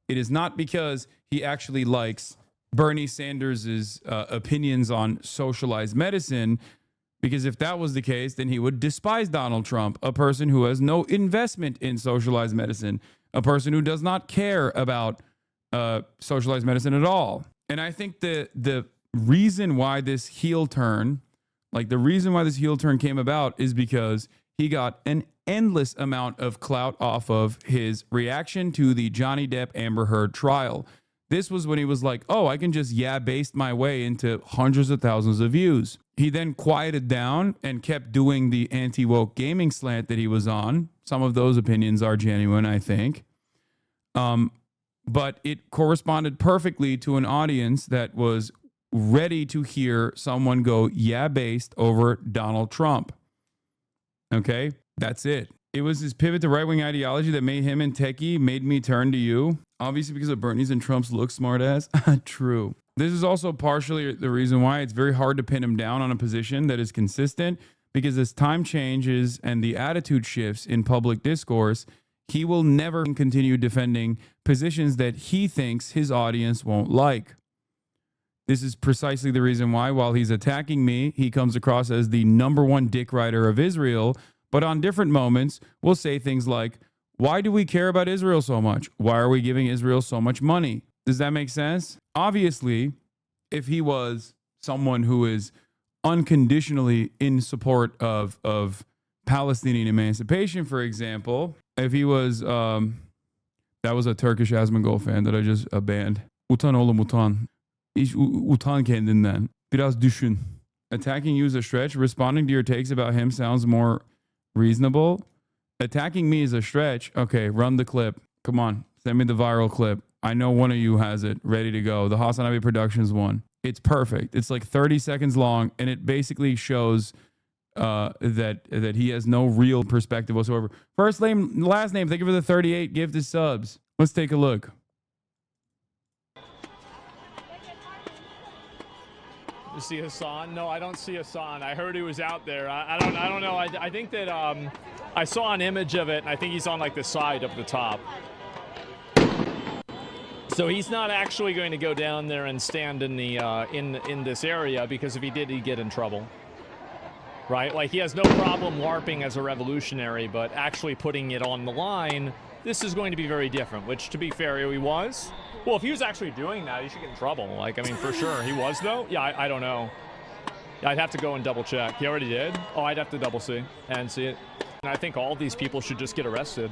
It is not because he actually likes Bernie Sanders' opinions on socialized medicine, because if that was the case, then he would despise Donald Trump, a person who has no investment in socialized medicine, a person who does not care about socialized medicine at all. And I think the reason why this heel turn, came about is because he got an endless amount of clout off of his reaction to the Johnny Depp Amber Heard trial. This was when he was like, oh, I can just baste my way into hundreds of thousands of views. He then quieted down and kept doing the anti-woke gaming slant that he was on. Some of those opinions are genuine, I think. But it corresponded perfectly to an audience that was ready to hear someone go based over Donald Trump. Okay, that's it. It was his pivot to right-wing ideology that made him and Techie made me turn to you. Obviously because of Bernie's and Trump's look smart ass. True. This is also partially the reason why it's very hard to pin him down on a position that is consistent, because as time changes and the attitude shifts in public discourse, he will never continue defending positions that he thinks his audience won't like. This is precisely the reason why, while he's attacking me, he comes across as the #1 dick rider of Israel, but on different moments will say things like, why do we care about Israel so much? Why are we giving Israel so much money? Does that make sense? Obviously, if he was someone who is unconditionally in support of Palestinian emancipation, for example, if he was, that was a Turkish Asmongold fan that I just banned. Utan oğlum utan. Hiç utan kendinden. Biraz düşün. Attacking you is a stretch. Responding to your takes about him sounds more reasonable. Attacking me is a stretch. Okay, run the clip. Come on, send me the viral clip. I know one of you has it ready to go. The HasanAbi Productions one. It's perfect. It's like 30 seconds long, and it basically shows that he has no real perspective whatsoever. First name, last name. Thank you for the 38 gifted subs. Let's take a look. You see Hasan? No, I don't see Hasan. I heard he was out there. I don't know. I think that I saw an image of it, and I think he's on like the side up the top. So he's not actually going to go down there and stand in the in this area, because if he did, he'd get in trouble. Right? Like, he has no problem LARPing as a revolutionary, but actually putting it on the line, this is going to be very different, which, to be fair, he was. Well, if he was actually doing that, he should get in trouble. Like, I mean, for sure. He was, though? Yeah, I don't know. I'd have to go and double check. He already did? Oh, I'd have to double see and see it. And I think all these people should just get arrested.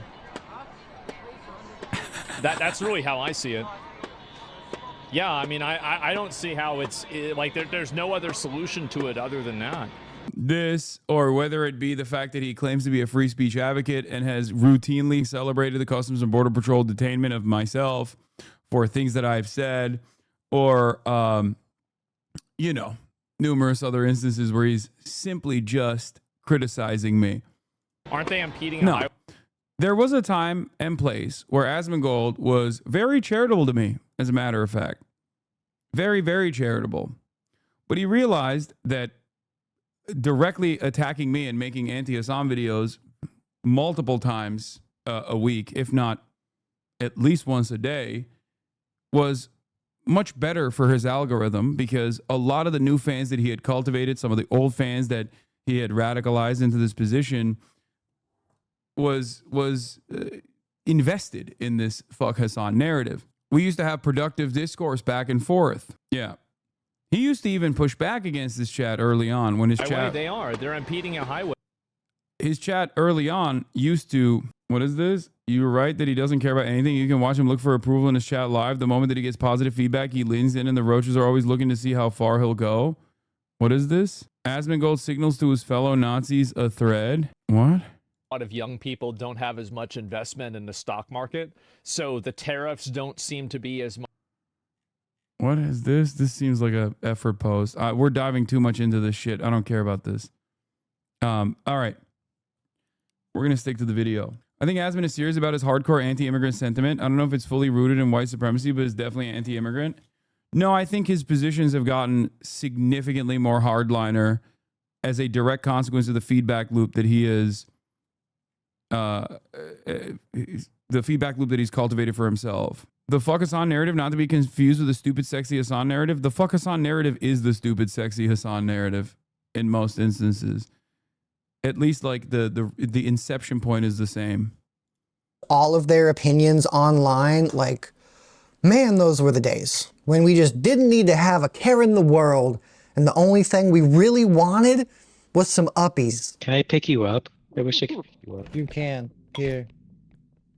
That's really how I see it. Yeah, I mean, I don't see how like, there's no other solution to it other than that. This, or whether it be the fact that he claims to be a free speech advocate and has routinely celebrated the Customs and Border Patrol detainment of myself for things that I've said, or, you know, numerous other instances where he's simply just criticizing me. Aren't they impeding? No. There was a time and place where Asmongold was very charitable to me, as a matter of fact. Very, very charitable. But he realized that directly attacking me and making anti-Hasan videos multiple times a week, if not at least once a day, was much better for his algorithm, because a lot of the new fans that he had cultivated, some of the old fans that he had radicalized into this position, was invested in this fuck Hasan narrative. We used to have productive discourse back and forth. Yeah. He used to even push back against his chat early on when his chat... They are. They're impeding a highway. His chat early on used to... What is this? You were right that he doesn't care about anything. You can watch him look for approval in his chat live. The moment that he gets positive feedback, he leans in and the roaches are always looking to see how far he'll go. What is this? Asmongold signals to his fellow Nazis a thread. What? A lot of young people don't have as much investment in the stock market, so the tariffs don't seem to be as much. What is this? This seems like a effort post. We're diving too much into this shit. I don't care about this. All right. We're going to stick to the video. I think Asmon is serious about his hardcore anti-immigrant sentiment. I don't know if it's fully rooted in white supremacy, but it's definitely anti-immigrant. No, I think his positions have gotten significantly more hardliner as a direct consequence of the feedback loop that he is... the feedback loop that he's cultivated for himself. The fuck Hasan narrative, not to be confused with the stupid, sexy Hasan narrative. The fuck Hasan narrative is the stupid, sexy Hasan narrative in most instances. At least like the inception point is the same. All of their opinions online, like, man, those were the days when we just didn't need to have a care in the world, and the only thing we really wanted was some uppies. Can I pick you up? I wish I could pick you up. You can. Here.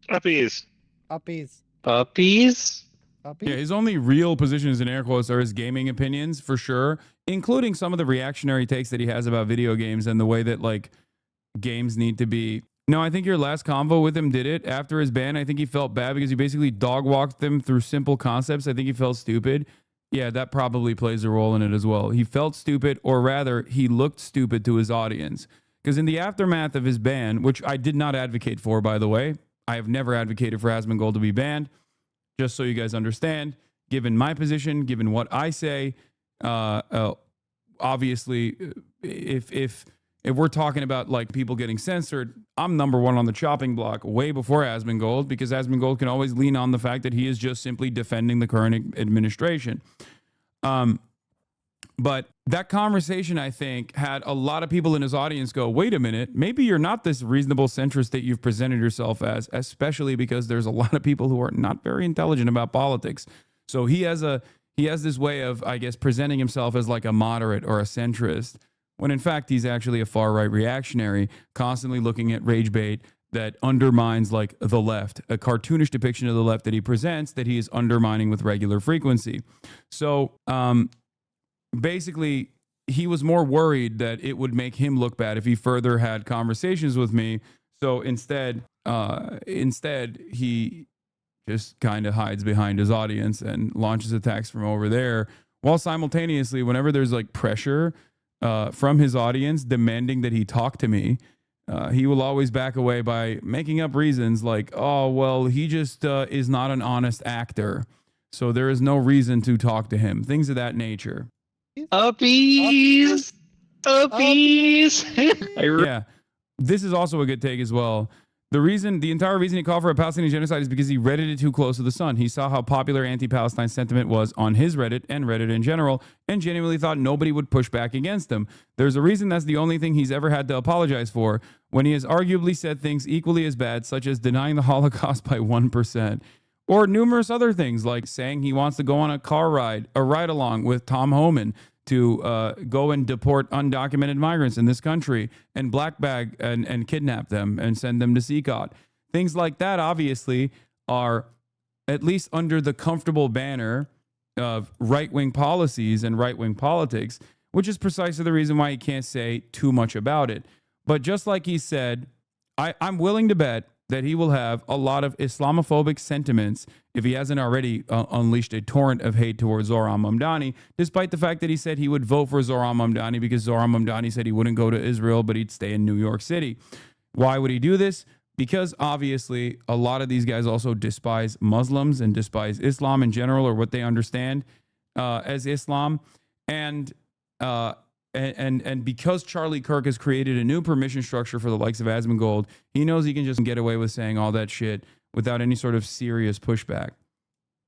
Uppies. Uppies. Puppies? Uppies? Yeah, his only real positions in air quotes are his gaming opinions, for sure, including some of the reactionary takes that he has about video games and the way that, like, games need to be. No, I think your last convo with him did it. After his ban, I think he felt bad because he basically dog-walked them through simple concepts. I think he felt stupid. Yeah, that probably plays a role in it as well. He felt stupid, or rather, he looked stupid to his audience. Because in the aftermath of his ban, which I did not advocate for, by the way, I have never advocated for Asmongold to be banned, just so you guys understand, given my position, given what I say, obviously, if we're talking about like people getting censored, I'm number one on the chopping block way before Asmongold, because Asmongold can always lean on the fact that he is just simply defending the current administration. But that conversation, I think, had a lot of people in his audience go, wait a minute, maybe you're not this reasonable centrist that you've presented yourself as, especially because there's a lot of people who are not very intelligent about politics. So he has this way of, I guess, presenting himself as like a moderate or a centrist, when in fact he's actually a far-right reactionary, constantly looking at rage bait that undermines like the left, a cartoonish depiction of the left that he presents that he is undermining with regular frequency. So, basically, he was more worried that it would make him look bad if he further had conversations with me. So instead, he just kind of hides behind his audience and launches attacks from over there, while simultaneously, whenever there's like pressure from his audience demanding that he talk to me, he will always back away by making up reasons like, oh, well, he just is not an honest actor, so there is no reason to talk to him. Things of that nature. Uppies! Uppies! Yeah, this is also a good take as well. The entire reason he called for a Palestinian genocide is because he Reddited too close to the sun. He saw how popular anti-Palestine sentiment was on his Reddit and Reddit in general, and genuinely thought nobody would push back against him. There's a reason that's the only thing he's ever had to apologize for, when he has arguably said things equally as bad, such as denying the Holocaust by 1%. Or numerous other things, like saying he wants to go on a ride-along with Tom Homan to go and deport undocumented migrants in this country and black bag and kidnap them and send them to CECOT. Things like that, obviously, are at least under the comfortable banner of right-wing policies and right-wing politics, which is precisely the reason why he can't say too much about it. But just like he said, I'm willing to bet that he will have a lot of Islamophobic sentiments if he hasn't already unleashed a torrent of hate towards Zohran Mamdani, despite the fact that he said he would vote for Zohran Mamdani because Zohran Mamdani said he wouldn't go to Israel, but he'd stay in New York City. Why would he do this? Because obviously a lot of these guys also despise Muslims and despise Islam in general, or what they understand as Islam. And because Charlie Kirk has created a new permission structure for the likes of Asmongold, he knows he can just get away with saying all that shit without any sort of serious pushback.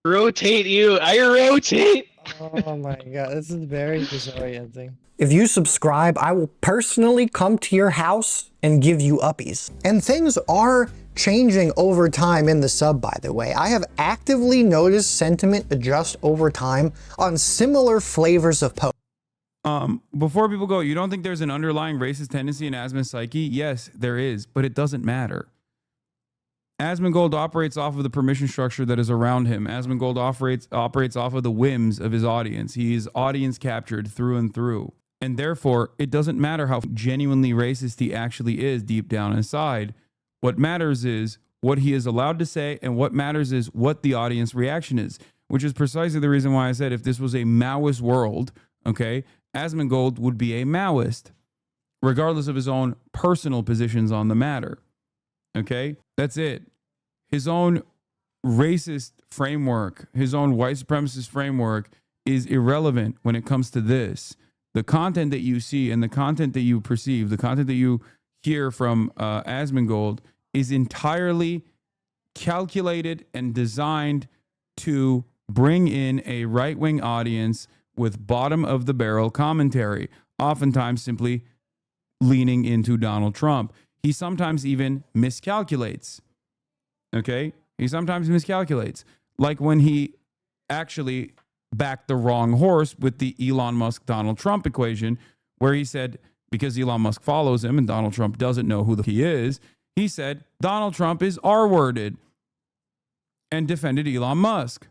Rotate you. I rotate. Oh my god, this is very disorienting. If you subscribe, I will personally come to your house and give you uppies. And things are changing over time in the sub, by the way. I have actively noticed sentiment adjust over time on similar flavors of posts. Before people go, you don't think there's an underlying racist tendency in Asmon's psyche? Yes, there is, but it doesn't matter. Asmongold operates off of the permission structure that is around him. Asmongold operates off of the whims of his audience. He is audience captured through and through. And therefore, it doesn't matter how genuinely racist he actually is deep down inside. What matters is what he is allowed to say, and what matters is what the audience reaction is, which is precisely the reason why I said if this was a Maoist world, okay, Asmongold would be a Maoist, regardless of his own personal positions on the matter. Okay, that's it. His own racist framework, his own white supremacist framework is irrelevant when it comes to this. The content that you see and the content that you perceive, the content that you hear from Asmongold is entirely calculated and designed to bring in a right-wing audience with bottom-of-the-barrel commentary, oftentimes simply leaning into Donald Trump. He sometimes even miscalculates. Okay? He sometimes miscalculates. Like when he actually backed the wrong horse with the Elon Musk-Donald Trump equation, where he said, because Elon Musk follows him and Donald Trump doesn't know who he is, he said Donald Trump is R-worded and defended Elon Musk.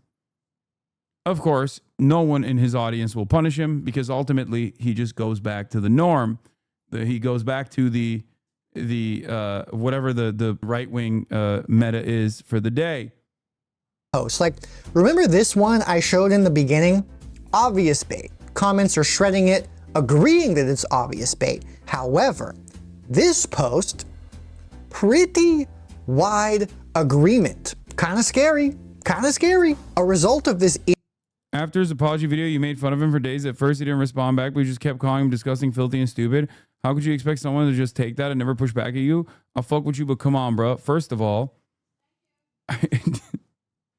Of course, no one in his audience will punish him because ultimately he just goes back to the norm. He goes back to the whatever the right-wing meta is for the day. Like, remember this one I showed in the beginning? Obvious bait. Comments are shredding it, agreeing that it's obvious bait. However, this post, pretty wide agreement. Kind of scary. Kind of scary. A result of this. After his apology video, you made fun of him for days. At first, he didn't respond back, but you just kept calling him disgusting, filthy, and stupid. How could you expect someone to just take that and never push back at you? I'll fuck with you, but come on, bro. First of all,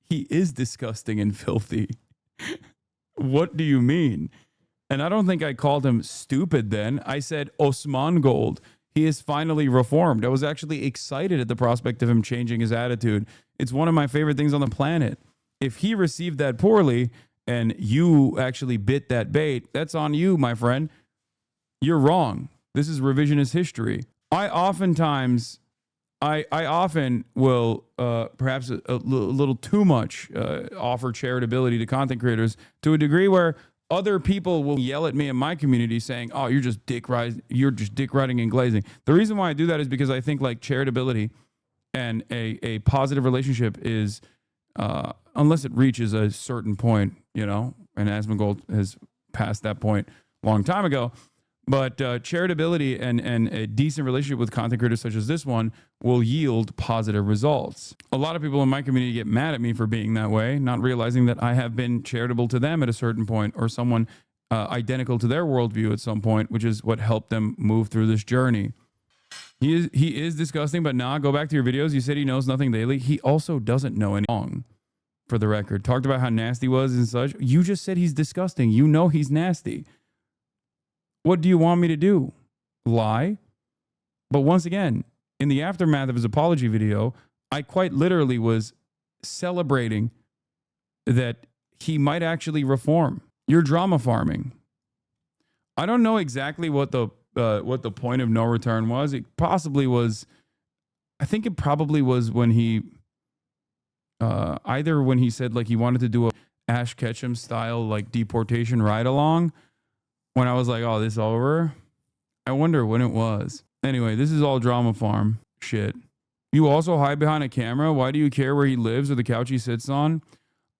he is disgusting and filthy. What do you mean? And I don't think I called him stupid then. I said Asmongold. He is finally reformed. I was actually excited at the prospect of him changing his attitude. It's one of my favorite things on the planet. If he received that poorly and you actually bit that bait, that's on you, my friend. You're wrong. This is revisionist history. I often will perhaps a little too much offer charitability to content creators to a degree where other people will yell at me in my community saying, "Oh, you're just dick riding and glazing." The reason why I do that is because I think like charitability and a positive relationship is, unless it reaches a certain point, you know, and Asmongold has passed that point a long time ago. But charitability and a decent relationship with content creators such as this one will yield positive results. A lot of people in my community get mad at me for being that way, not realizing that I have been charitable to them at a certain point, or someone identical to their worldview at some point, which is what helped them move through this journey. He is disgusting, but nah, go back to your videos. You said he knows nothing daily. He also doesn't know any wrong, for the record. Talked about how nasty he was and such. You just said he's disgusting. You know he's nasty. What do you want me to do? Lie? But once again, in the aftermath of his apology video, I quite literally was celebrating that he might actually reform. You're drama farming. I don't know exactly what the point of no return was. It possibly was, I think it probably was when he, either when he said like he wanted to do a Ash Ketchum style like deportation ride along, when I was like, oh, this is over. I wonder when it was. Anyway, this is all drama farm shit. You also hide behind a camera. Why do you care where he lives or the couch he sits on?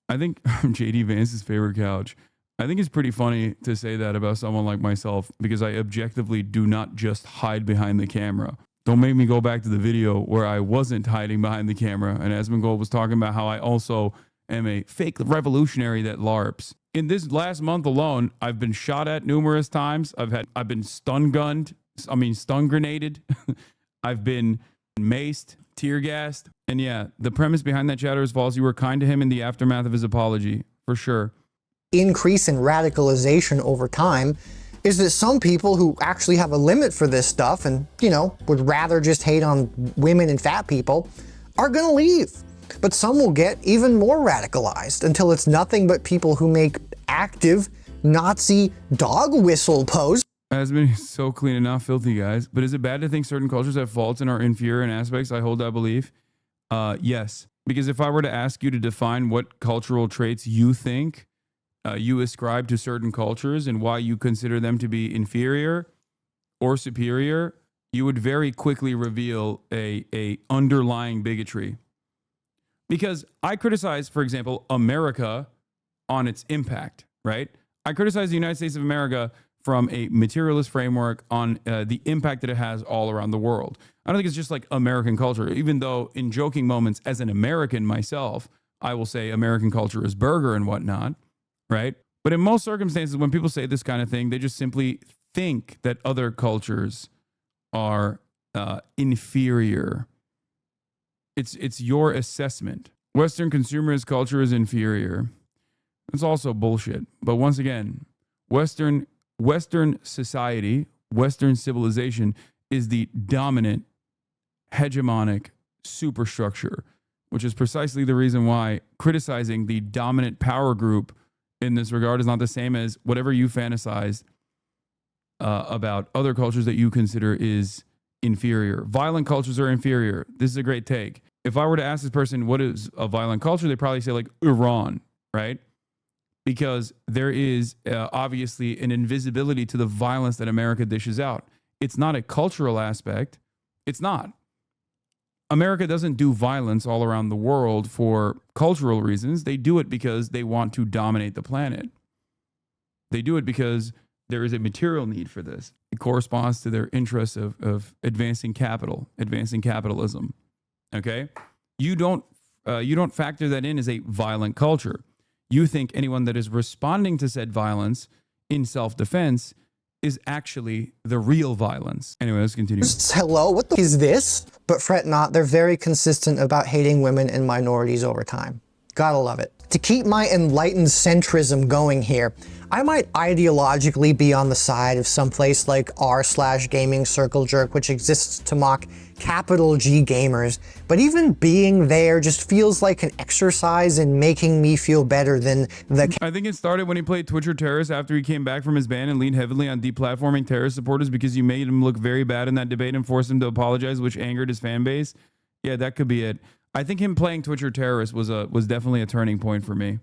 I think JD Vance's favorite couch. I think it's pretty funny to say that about someone like myself because I objectively do not just hide behind the camera. Don't make me go back to the video where I wasn't hiding behind the camera and Asmongold was talking about how I also am a fake revolutionary that LARPs. In this last month alone, I've been shot at numerous times. I've been stun grenaded. I've been maced, tear gassed. And yeah, the premise behind that chatter is false. You were kind to him in the aftermath of his apology, for sure. Increase in radicalization over time is that some people who actually have a limit for this stuff and, you know, would rather just hate on women and fat people are gonna leave. But some will get even more radicalized until it's nothing but people who make active Nazi dog whistle pose. Asmon is so clean and not filthy, guys. But is it bad to think certain cultures have faults and are inferior in aspects? I hold that belief. Yes. Because if I were to ask you to define what cultural traits you think you ascribe to certain cultures and why you consider them to be inferior or superior, you would very quickly reveal a underlying bigotry. Because I criticize, for example, America on its impact, right? I criticize the United States of America from a materialist framework on the impact that it has all around the world. I don't think it's just like American culture, even though in joking moments as an American myself, I will say American culture is burger and whatnot, right? But in most circumstances, when people say this kind of thing, they just simply think that other cultures are inferior. It's your assessment. Western consumerist culture is inferior. It's also bullshit. But once again, Western society, Western civilization is the dominant, hegemonic superstructure, which is precisely the reason why criticizing the dominant power group in this regard is not the same as whatever you fantasize about other cultures that you consider is inferior. Violent cultures are inferior. This is a great take. If I were to ask this person what is a violent culture, they'd probably say like Iran, right? Because there is obviously an invisibility to the violence that America dishes out. It's not a cultural aspect. It's not. America doesn't do violence all around the world for cultural reasons. They do it because they want to dominate the planet. They do it because there is a material need for this. It corresponds to their interest of advancing capital, advancing capitalism. Okay? You don't factor that in as a violent culture. You think anyone that is responding to said violence in self-defense is actually the real violence. Anyway, let's continue. Hello, what the is this? But fret not, they're very consistent about hating women and minorities over time. Gotta love it. To keep my enlightened centrism going here, I might ideologically be on the side of someplace like r/gaming circle jerk, which exists to mock capital G gamers, but even being there just feels like an exercise in making me feel better than the— I think it started when he played Twitcher Terrorist after he came back from his ban and leaned heavily on deplatforming terrorist supporters because you made him look very bad in that debate and forced him to apologize, which angered his fan base. Yeah, that could be it. I think him playing Twitcher Terrorist was definitely a turning point for me.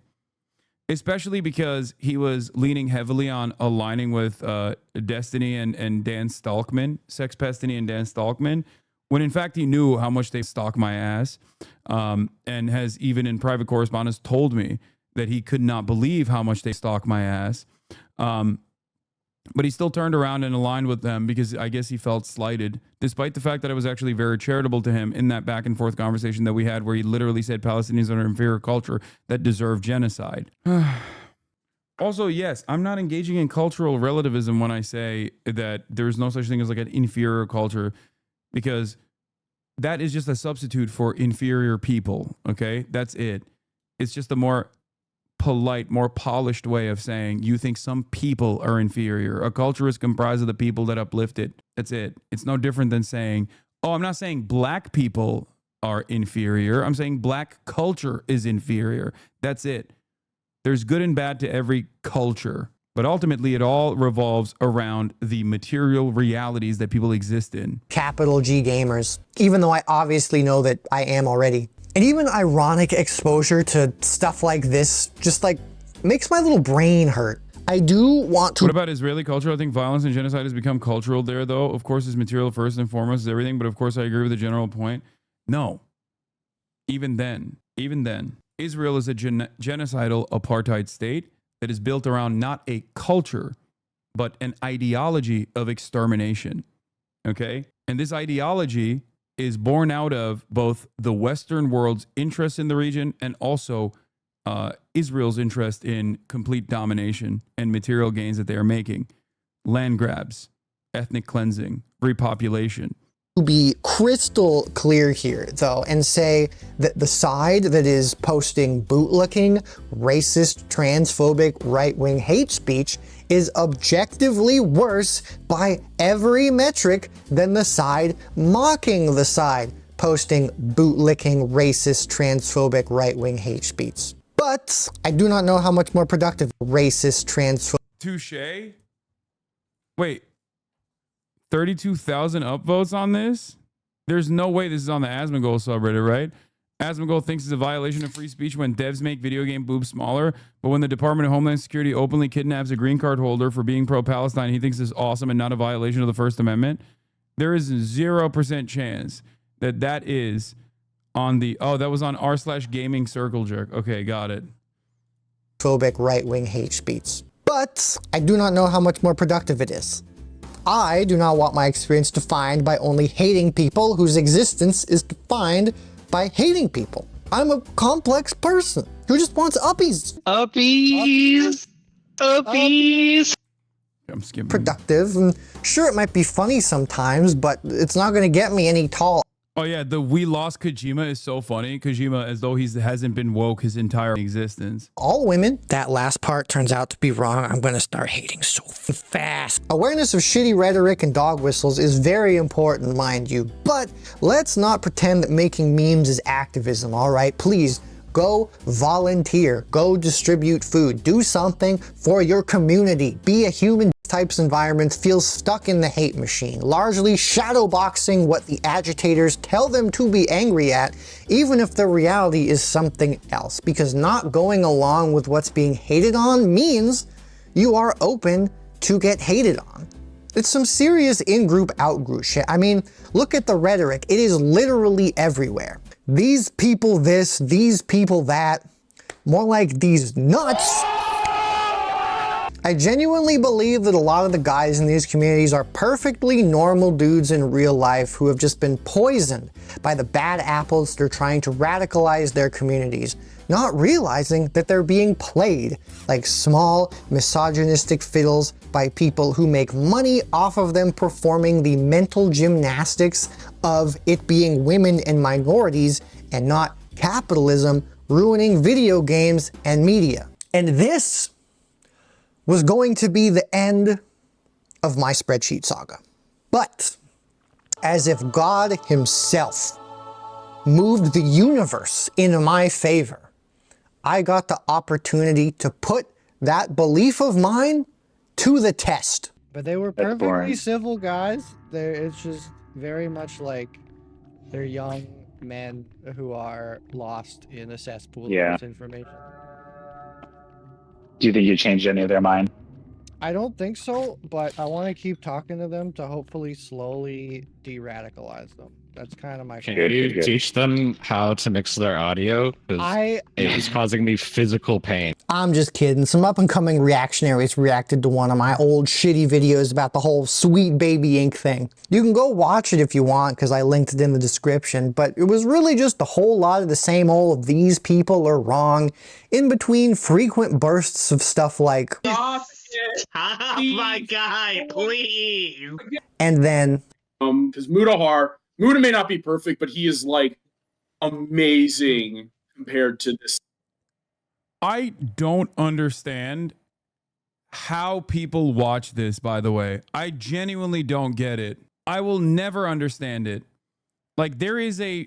Especially because he was leaning heavily on aligning with Destiny and Dan Stalkman, Sex Pestiny and Dan Stalkman, when in fact he knew how much they stalk my ass, and has even in private correspondence told me that he could not believe how much they stalk my ass. But he still turned around and aligned with them because I guess he felt slighted, despite the fact that I was actually very charitable to him in that back and forth conversation that we had where he literally said Palestinians are an inferior culture that deserve genocide. Also, yes, I'm not engaging in cultural relativism when I say that there's no such thing as like an inferior culture, because that is just a substitute for inferior people, okay? That's it. It's just a more polite, more polished way of saying you think some people are inferior. A culture is comprised of the people that uplift it. That's it. It's no different than saying, oh, I'm not saying black people are inferior. I'm saying black culture is inferior. That's it. There's good and bad to every culture, but ultimately it all revolves around the material realities that people exist in. Capital G gamers, even though I obviously know that I am already. And even ironic exposure to stuff like this just like makes my little brain hurt. I do want to— What about Israeli culture? I think violence and genocide has become cultural there, though. Of course, it's material first and foremost, is everything. But of course, I agree with the general point. No. Even then, Israel is a genocidal apartheid state that is built around not a culture, but an ideology of extermination. Okay? And this ideology is born out of both the Western world's interest in the region and also Israel's interest in complete domination and material gains that they are making. Land grabs, ethnic cleansing, repopulation. To be crystal clear here, though, and say that the side that is posting bootlicking, racist, transphobic, right-wing hate speech is objectively worse by every metric than the side mocking the side. posting bootlicking, racist, transphobic, right-wing hate speech. But I do not know how much more productive racist, transphobic. Touche. Wait, 32,000 upvotes on this? There's no way this is on the Asmongold subreddit, right? Asmongold thinks it's a violation of free speech when devs make video game boobs smaller, but when the Department of Homeland Security openly kidnaps a green card holder for being pro-Palestine, he thinks it's awesome and not a violation of the First Amendment. There is 0% chance that that is on the... Oh, that was on r/gaming circle jerk. Okay, got it. Phobic, right-wing hate speech. But I do not know how much more productive it is. I do not want my experience defined by only hating people whose existence is defined by hating people. I'm a complex person who just wants uppies. Uppies. Uppies. I'm skipping. Productive, and sure, it might be funny sometimes, but it's not going to get me any tall. Oh yeah, the "we lost Kojima" is so funny. Kojima, as though he hasn't been woke his entire existence. All women. That last part turns out to be wrong. I'm going to start hating so fast. Awareness of shitty rhetoric and dog whistles is very important, mind you, but let's not pretend that making memes is activism, all right? Please, go volunteer, go distribute food, do something for your community, be a human. Types environments feel stuck in the hate machine, largely shadowboxing what the agitators tell them to be angry at, even if the reality is something else, because not going along with what's being hated on means you are open to get hated on. It's some serious in-group, out-group shit. I mean, look at the rhetoric. It is literally everywhere. These people this, these people that, more like these nuts. I genuinely believe that a lot of the guys in these communities are perfectly normal dudes in real life who have just been poisoned by the bad apples that are trying to radicalize their communities, not realizing that they're being played like small misogynistic fiddles by people who make money off of them performing the mental gymnastics of it being women and minorities and not capitalism ruining video games and media. And this was going to be the end of my spreadsheet saga. But as if God himself moved the universe in my favor, I got the opportunity to put that belief of mine to the test. But they were perfectly civil guys. It's just very much like they're young men who are lost in a cesspool of misinformation. Do you think you changed any of their mind? I don't think so, but I want to keep talking to them to hopefully slowly de-radicalize them. That's kind of my Can goal. you teach them how to mix their audio? Because it was causing me physical pain. I'm just kidding. Some up-and-coming reactionaries reacted to one of my old shitty videos about the whole Sweet Baby Ink thing. You can go watch it if you want, because I linked it in the description, but it was really just a whole lot of the same old "these people are wrong," in between frequent bursts of stuff like Stop my guy, please. And then because Muda may not be perfect, but he is like amazing compared to this. I don't understand how people watch this, by the way. I genuinely don't get it. I will never understand it. Like there is an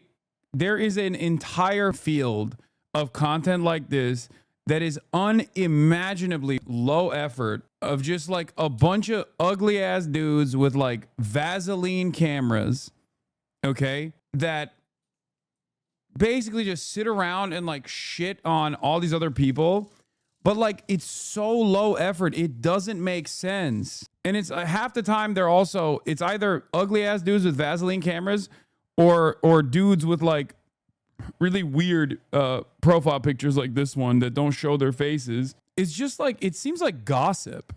entire field of content like this that is unimaginably low effort, of just like a bunch of ugly ass dudes with like Vaseline cameras, okay, that basically just sit around and like shit on all these other people, but like it's so low effort, it doesn't make sense. And it's half the time it's either ugly ass dudes with Vaseline cameras or dudes with like really weird profile pictures like this one that don't show their faces. It's just like, it seems like gossip.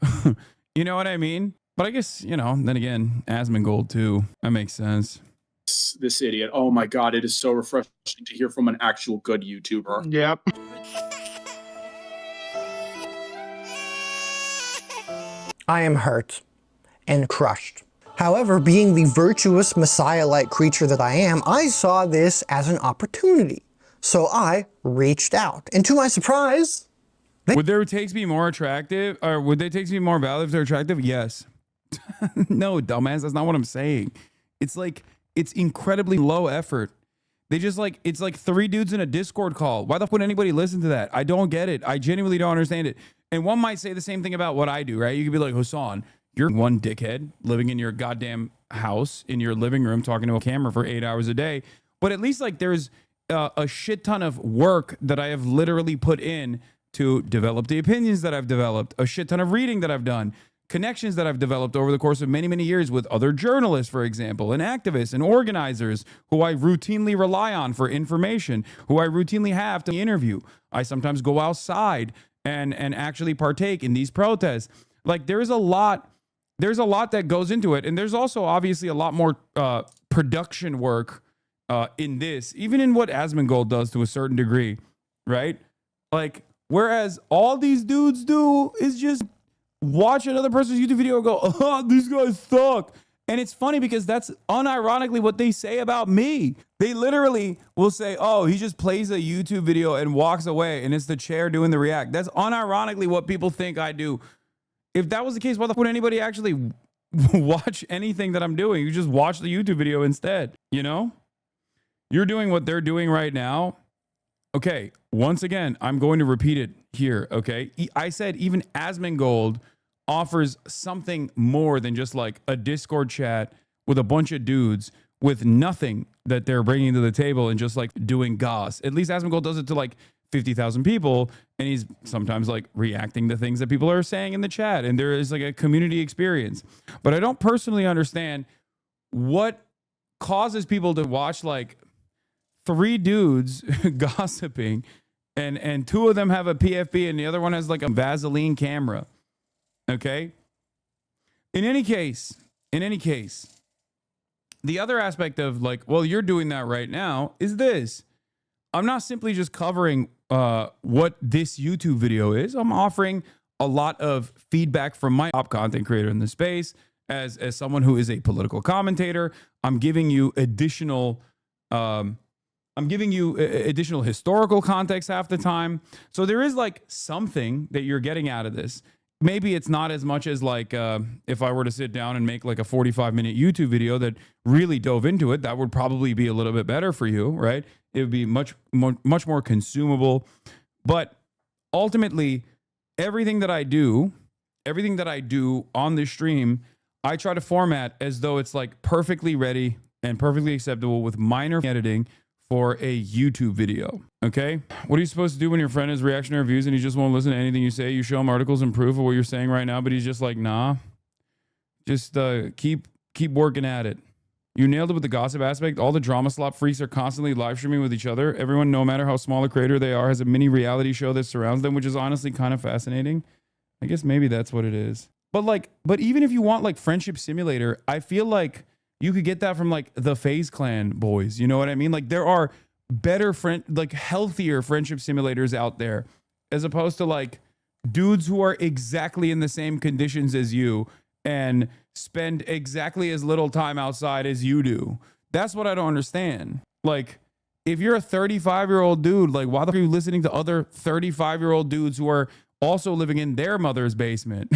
You know what I mean? But I guess, then again, Asmongold too. That makes sense. This idiot. Oh my God, it is so refreshing to hear from an actual good YouTuber. Yep. I am hurt and crushed. However, being the virtuous Messiah-like creature that I am, I saw this as an opportunity. So I reached out. And to my surprise... Would their takes be more attractive? Or would their takes be more valid if they're attractive? Yes. No, dumbass, that's not what I'm saying. It's like, it's incredibly low effort. They just like, it's like 3 dudes in a Discord call. Why the fuck would anybody listen to that? I don't get it. I genuinely don't understand it. And one might say the same thing about what I do, right? You could be like, Hasan, you're one dickhead living in your goddamn house in your living room talking to a camera for 8 hours a day. But at least like there's a shit ton of work that I have literally put in to develop the opinions that I've developed, a shit ton of reading that I've done, connections that I've developed over the course of many, many years with other journalists, for example, and activists and organizers who I routinely rely on for information, who I routinely have to interview. I sometimes go outside and actually partake in these protests. Like there's a lot that goes into it. And there's also obviously a lot more production work in this, even in what Asmongold does to a certain degree, right? Like, whereas all these dudes do is just watch another person's YouTube video and go, oh, these guys suck. And it's funny because that's unironically what they say about me. They literally will say, oh, he just plays a YouTube video and walks away and it's the chair doing the react. That's unironically what people think I do. If that was the case, why the fuck would anybody actually watch anything that I'm doing? You just watch the YouTube video instead, you know? You're doing what they're doing right now. Okay, once again, I'm going to repeat it here, okay? I said even Asmongold offers something more than just like a Discord chat with a bunch of dudes with nothing that they're bringing to the table and just like doing goss. At least Asmongold does it to like 50,000 people, and he's sometimes like reacting to things that people are saying in the chat, and there is like a community experience. But I don't personally understand what causes people to watch like 3 dudes gossiping, and 2 of them have a PFP and the other one has like a Vaseline camera. Okay. In any case, the other aspect of like, well, you're doing that right now is this. I'm not simply just covering what this YouTube video is. I'm offering a lot of feedback from my top content creator in the space. As someone who is a political commentator, I'm giving you additional historical context half the time. So there is like something that you're getting out of this. Maybe it's not as much as like if I were to sit down and make like a 45-minute YouTube video that really dove into it, that would probably be a little bit better for you, right? It would be much more consumable. But ultimately, everything that I do on this stream, I try to format as though it's like perfectly ready and perfectly acceptable with minor editing for a YouTube video. Okay. What are you supposed to do when your friend has reactionary views and he just won't listen to anything you say? You show him articles and proof of what you're saying right now, but he's just like, nah, just keep working at it. You nailed it with the gossip aspect. All the drama slop freaks are constantly live streaming with each other. Everyone, no matter how small a creator they are, has a mini reality show that surrounds them, which is honestly kind of fascinating. I guess maybe that's what it is. But even if you want like Friendship Simulator, I feel like you could get that from like the FaZe Clan boys. You know what I mean? Like there are better healthier friendship simulators out there, as opposed to like dudes who are exactly in the same conditions as you and spend exactly as little time outside as you do. That's what I don't understand. Like if you're a 35-year-old dude, like why the fuck are you listening to other 35-year-old dudes who are also living in their mother's basement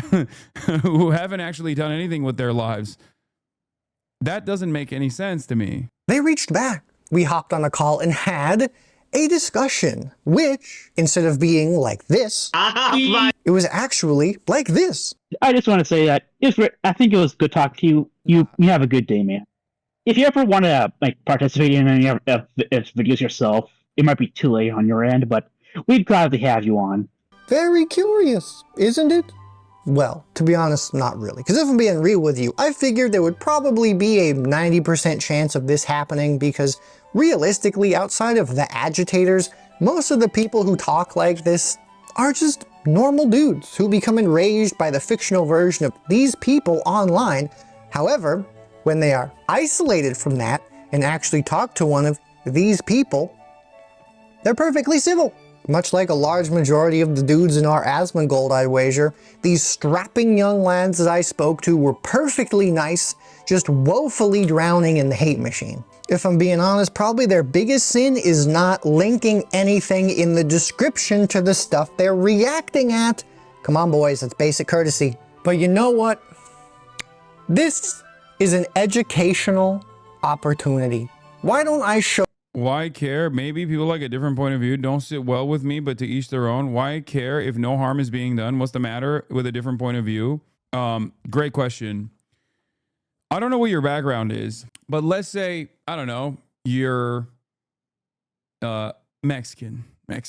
who haven't actually done anything with their lives? That doesn't make any sense to me. They reached back. We hopped on a call and had a discussion, which, instead of being like this, it was actually like this. I just want to say that I think it was good talk to you. You have a good day, man. If you ever want to like participate in any of videos yourself, it might be too late on your end, but we'd gladly have you on. Very curious, isn't it? Well, to be honest, not really. Because if I'm being real with you, I figured there would probably be a 90% chance of this happening because realistically, outside of the agitators, most of the people who talk like this are just normal dudes who become enraged by the fictional version of these people online. However, when they are isolated from that and actually talk to one of these people, they're perfectly civil. Much like a large majority of the dudes in our Asmongold, I wager, these strapping young lads that I spoke to were perfectly nice, just woefully drowning in the hate machine. If I'm being honest, probably their biggest sin is not linking anything in the description to the stuff they're reacting at. Come on, boys, that's basic courtesy. But you know what? This is an educational opportunity. Why don't I show Why care? Maybe people like a different point of view. Don't sit well with me, but to each their own. Why care if no harm is being done? What's the matter with a different point of view? Great question. I don't know what your background is, but let's say, I don't know, you're Mexican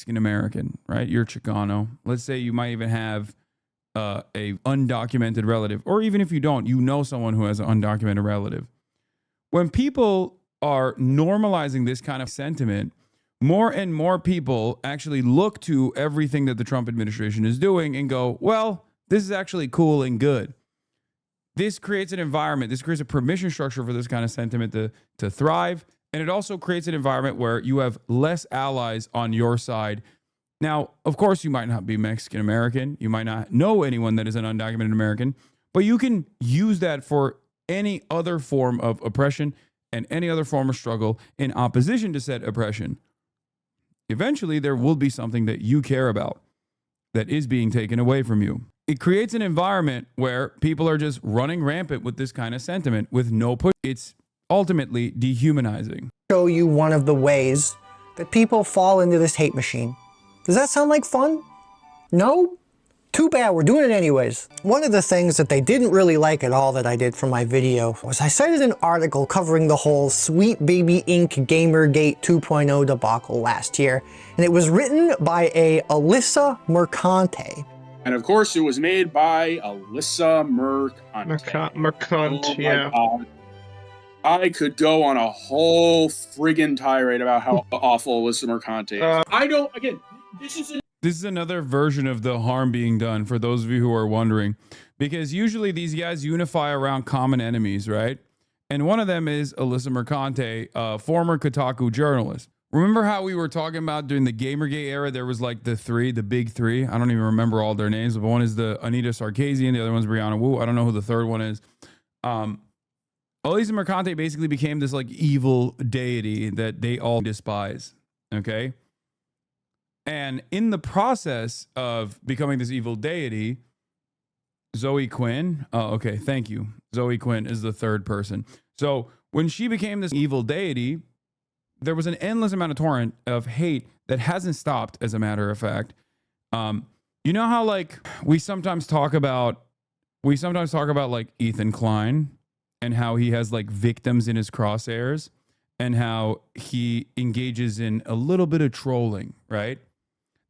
American, right? You're Chicano. Let's say you might even have a undocumented relative, or even if you don't, you know someone who has an undocumented relative. When people are normalizing this kind of sentiment, more and more people actually look to everything that the Trump administration is doing and go, well, this is actually cool and good. This creates an environment, this creates a permission structure for this kind of sentiment to thrive. And it also creates an environment where you have less allies on your side. Now, of course, you might not be Mexican American. You might not know anyone that is an undocumented American, but you can use that for any other form of oppression and any other form of struggle in opposition to said oppression. Eventually, there will be something that you care about that is being taken away from you. It creates an environment where people are just running rampant with this kind of sentiment with no push. It's ultimately dehumanizing. Show you one of the ways that people fall into this hate machine. Does that sound like fun? No? Too bad, we're doing it anyways. One of the things that they didn't really like at all that I did for my video was I cited an article covering the whole Sweet Baby Inc. Gamergate 2.0 debacle last year, and it was written by a Alyssa Mercante. And of course, it was made by Alyssa Mercante. Mercante, Oh yeah. God. I could go on a whole friggin' tirade about how awful Alyssa Mercante is. I don't, again, this is another version of the harm being done, for those of you who are wondering, because usually these guys unify around common enemies, right? And one of them is Alyssa Mercante, a former Kotaku journalist. Remember how we were talking about during the Gamergate era, there was like the big three? I don't even remember all their names, but one is the Anita Sarkeesian, the other one's Brianna Wu. I don't know who the third one is. Alyssa Mercante basically became this like evil deity that they all despise, okay? And in the process of becoming this evil deity, Zoe Quinn, okay, thank you. Zoe Quinn is the third person. So when she became this evil deity, there was an endless amount of torrent of hate that hasn't stopped, as a matter of fact. You know how like we sometimes talk about like Ethan Klein and how he has like victims in his crosshairs and how he engages in a little bit of trolling, right?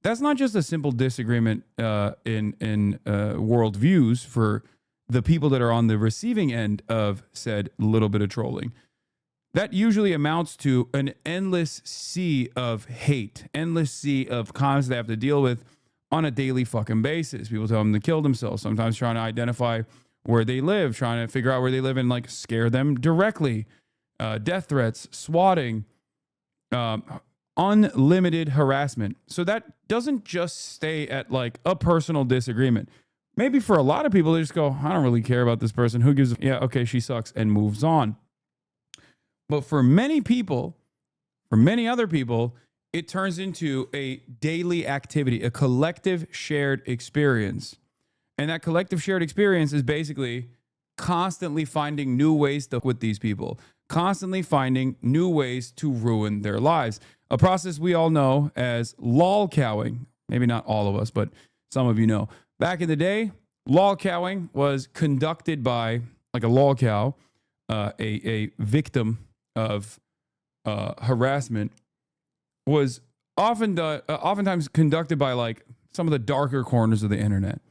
That's not just a simple disagreement in worldviews for the people that are on the receiving end of said little bit of trolling. That usually amounts to an endless sea of hate, endless sea of comments they have to deal with on a daily fucking basis. People tell them to kill themselves, sometimes trying to identify where they live, trying to figure out where they live and like scare them directly. Death threats, swatting, unlimited harassment. So that doesn't just stay at like a personal disagreement. Maybe for a lot of people, they just go, I don't really care about this person. Who gives a, yeah, okay, she sucks, and moves on. But for many people, for many other people, it turns into a daily activity, a collective shared experience. And that collective shared experience is basically constantly finding new ways to with these people, constantly finding new ways to ruin their lives. A process we all know as lolcowing. Maybe not all of us, but some of you know. Back in the day, lolcowing was conducted by, like a lolcow, a victim of harassment, was oftentimes conducted by like some of the darker corners of the internet,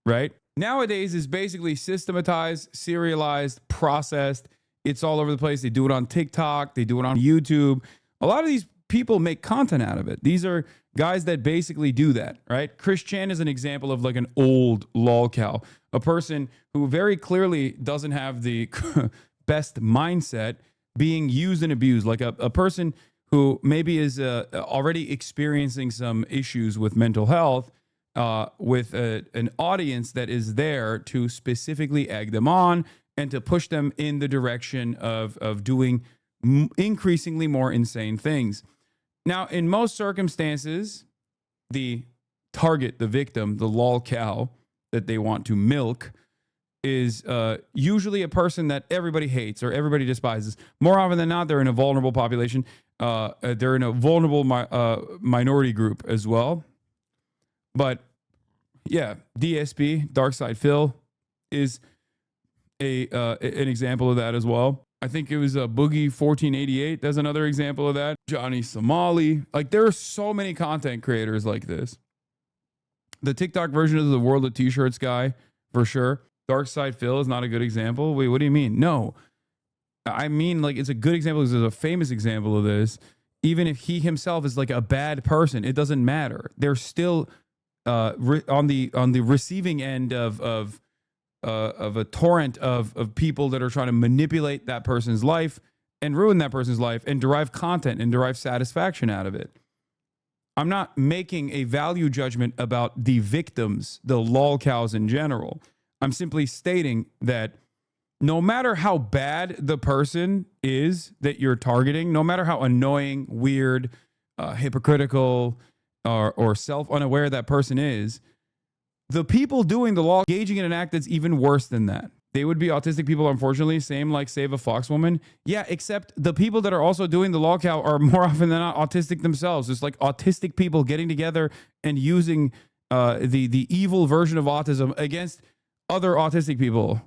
right? Nowadays, it's basically systematized, serialized, processed. It's all over the place. They do it on TikTok. They do it on YouTube. A lot of these people make content out of it. These are guys that basically do that, right? Chris Chan is an example of like an old lolcow, a person who very clearly doesn't have the best mindset, being used and abused, like a person who maybe is already experiencing some issues with mental health, with an audience that is there to specifically egg them on and to push them in the direction of doing increasingly more insane things. Now, in most circumstances, the target, the victim, the lolcow that they want to milk is usually a person that everybody hates or everybody despises. More often than not, they're in a vulnerable population. They're in a vulnerable minority group as well. But yeah, DSP, Dark Side Phil, is an example of that as well. I think it was Boogie 1488. That's another example of that. Johnny Somali. Like, there are so many content creators like this. The TikTok version of the World of T-Shirts guy, for sure. Dark Side Phil is not a good example. Wait, what do you mean? No. I mean, like, it's a good example because there's a famous example of this. Even if he himself is like a bad person, it doesn't matter. They're still on the receiving end of a torrent of people that are trying to manipulate that person's life and ruin that person's life and derive content and derive satisfaction out of it. I'm not making a value judgment about the victims, the lol cows in general. I'm simply stating that no matter how bad the person is that you're targeting, no matter how annoying, weird, hypocritical, or self-unaware that person is, the people doing the law engaging in an act that's even worse than that. They would be autistic people, unfortunately, same like Save a Fox Woman. Yeah, except the people that are also doing the law cow are more often than not autistic themselves. It's like autistic people getting together and using the evil version of autism against other autistic people.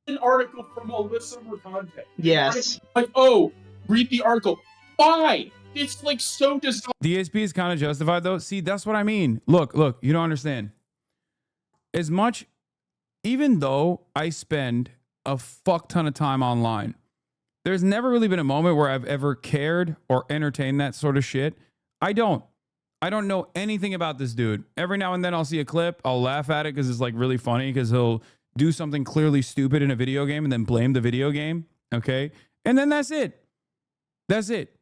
An article from Alyssa Mercante. Yes. Like, oh, read the article. Why? It's like so disgusting. DSP is kind of justified though. See, that's what I mean. Look, you don't understand. As much, even though I spend a fuck ton of time online, there's never really been a moment where I've ever cared or entertained that sort of shit. I don't know anything about this dude. Every now and then I'll see a clip, I'll laugh at it because it's like really funny because he'll do something clearly stupid in a video game and then blame the video game. Okay. And then that's it. That's it.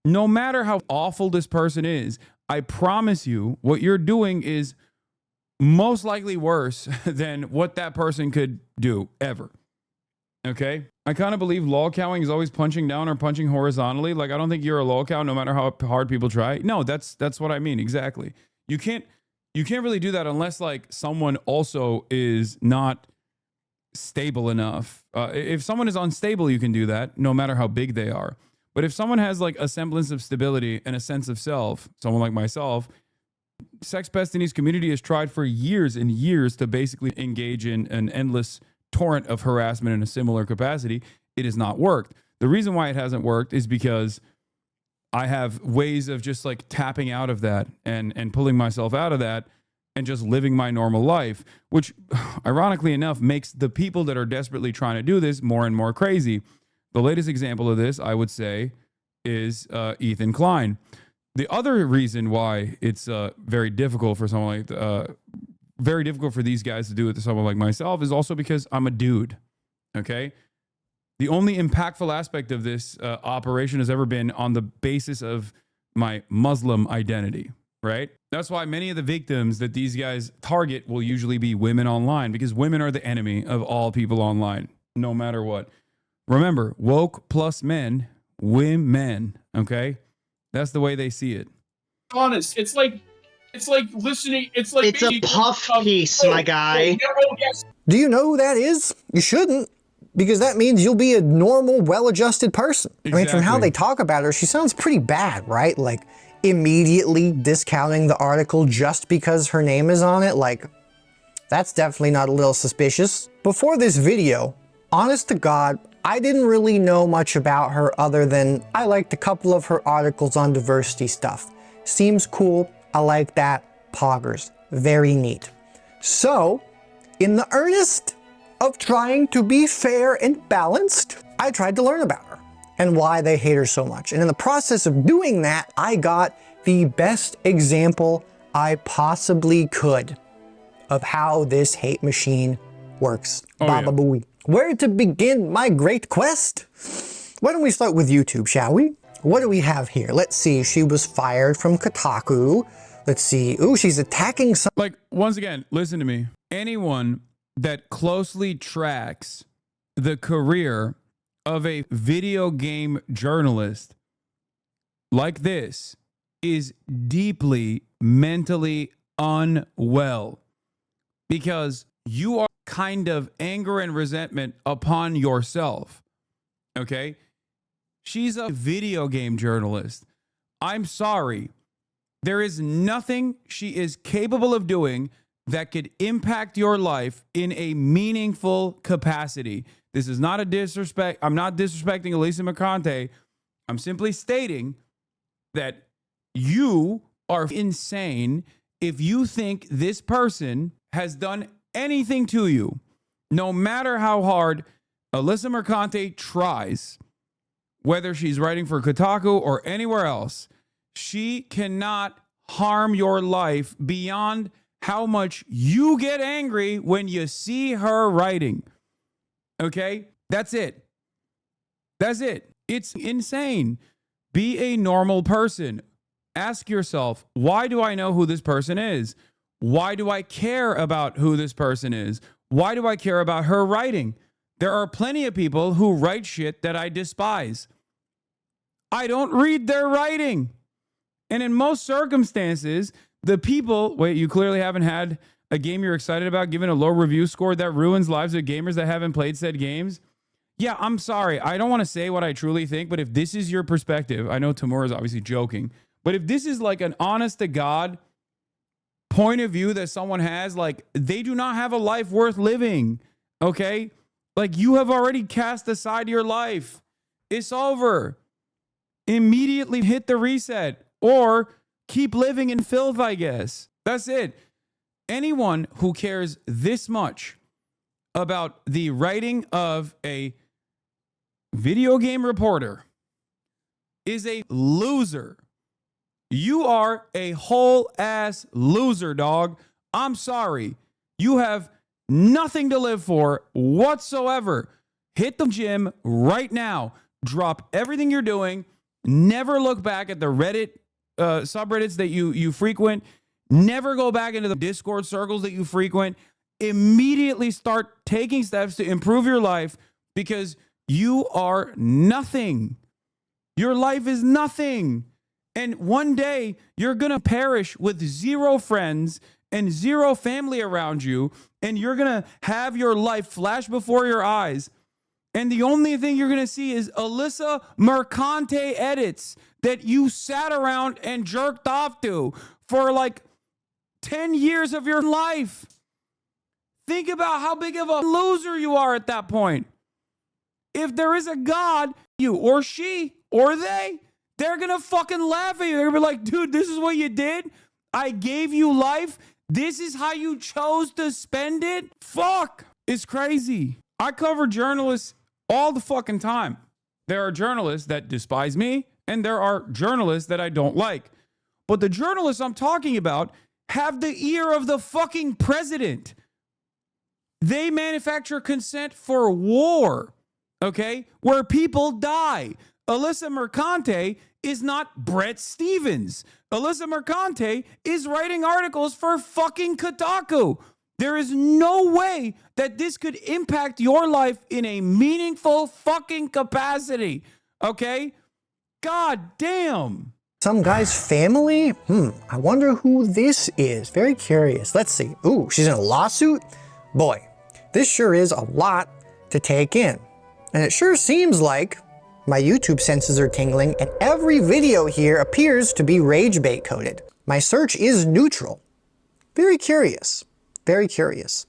No matter how awful this person is, I promise you what you're doing is most likely worse than what that person could do ever. Okay? I kind of believe lolcowing is always punching down or punching horizontally. Like, I don't think you're a lolcow no matter how hard people try. No, that's what I mean. Exactly. You can't really do that unless like someone also is not stable enough. If someone is unstable, you can do that no matter how big they are. But if someone has like a semblance of stability and a sense of self, someone like myself, Sex Destiny's community has tried for years and years to basically engage in an endless torrent of harassment in a similar capacity. It has not worked. The reason why it hasn't worked is because I have ways of just like tapping out of that and pulling myself out of that and just living my normal life, which ironically enough makes the people that are desperately trying to do this more and more crazy. The latest example of this, I would say, is Ethan Klein. The other reason why it's very difficult for someone like very difficult for these guys to do it to someone like myself is also because I'm a dude. Okay. The only impactful aspect of this operation has ever been on the basis of my Muslim identity, right? That's why many of the victims that these guys target will usually be women online, because women are the enemy of all people online, no matter what. Remember, woke plus men, women, okay? That's the way they see it. Honest, it's like listening. It's a puff piece, my guy. Do you know who that is? You shouldn't, because that means you'll be a normal, well-adjusted person. Exactly. I mean, from how they talk about her, she sounds pretty bad, right? Like, immediately discounting the article just because her name is on it. Like, that's definitely not a little suspicious. Before this video, honest to God, I didn't really know much about her other than I liked a couple of her articles on diversity stuff. Seems cool. I like that. Poggers. Very neat. So, in the earnest of trying to be fair and balanced, I tried to learn about her and why they hate her so much. And in the process of doing that, I got the best example I possibly could of how this hate machine works. Baba booey. Where to begin my great quest? Why don't we start with YouTube, shall we? What do we have here? Let's see. She was fired from Kotaku. Let's see. Ooh, she's attacking some. Like, once again, listen to me. Anyone that closely tracks the career of a video game journalist like this is deeply mentally unwell, because you are kind of anger and resentment upon yourself. Okay? She's a video game journalist. I'm sorry. There is nothing she is capable of doing that could impact your life in a meaningful capacity. This is not a disrespect. I'm not disrespecting Elisa Mercante. I'm simply stating that you are insane if you think this person has done anything to you. No matter how hard Elisa Mercante tries, whether she's writing for Kotaku or anywhere else, she cannot harm your life beyond how much you get angry when you see her writing. Okay? That's it. That's it. It's insane. Be a normal person. Ask yourself, why do I know who this person is? Why do I care about who this person is? Why do I care about her writing? There are plenty of people who write shit that I despise. I don't read their writing. And in most circumstances, the people, wait, you clearly haven't had a game you're excited about given a low review score that ruins lives of gamers that haven't played said games? Yeah, I'm sorry. I don't want to say what I truly think, but if this is your perspective, I know Tamura is obviously joking, but if this is like an honest to God point of view that someone has, like, they do not have a life worth living, okay? Like, you have already cast aside your life. It's over. Immediately hit the reset or keep living in filth, I guess. That's it. Anyone who cares this much about the writing of a video game reporter is a loser. You are a whole ass loser, dog. I'm sorry. You have nothing to live for whatsoever. Hit the gym right now. Drop everything you're doing. Never look back at the Reddit subreddits that you frequent. Never go back into the Discord circles that you frequent. Immediately start taking steps to improve your life because you are nothing. Your life is nothing. And one day you're going to perish with 0 friends and 0 family around you. And you're going to have your life flash before your eyes. And the only thing you're going to see is Elisa Mercante edits that you sat around and jerked off to for like 10 years of your life. Think about how big of a loser you are at that point. If there is a God, you or she or they're going to fucking laugh at you. They're going to be like, dude, this is what you did? I gave you life. This is how you chose to spend it? Fuck. It's crazy. I cover journalists all the fucking time. There are journalists that despise me, and there are journalists that I don't like. But the journalists I'm talking about have the ear of the fucking president. They manufacture consent for war, okay, where people die. Elisa Mercante is not Brett Stevens. Elisa Mercante is writing articles for fucking Kotaku. There is no way that this could impact your life in a meaningful fucking capacity. Okay? God damn. Some guy's family? I wonder who this is. Very curious. Let's see. Ooh, she's in a lawsuit? Boy, this sure is a lot to take in. And it sure seems like my YouTube senses are tingling and every video here appears to be rage bait coded. My search is neutral. Very curious. Very curious.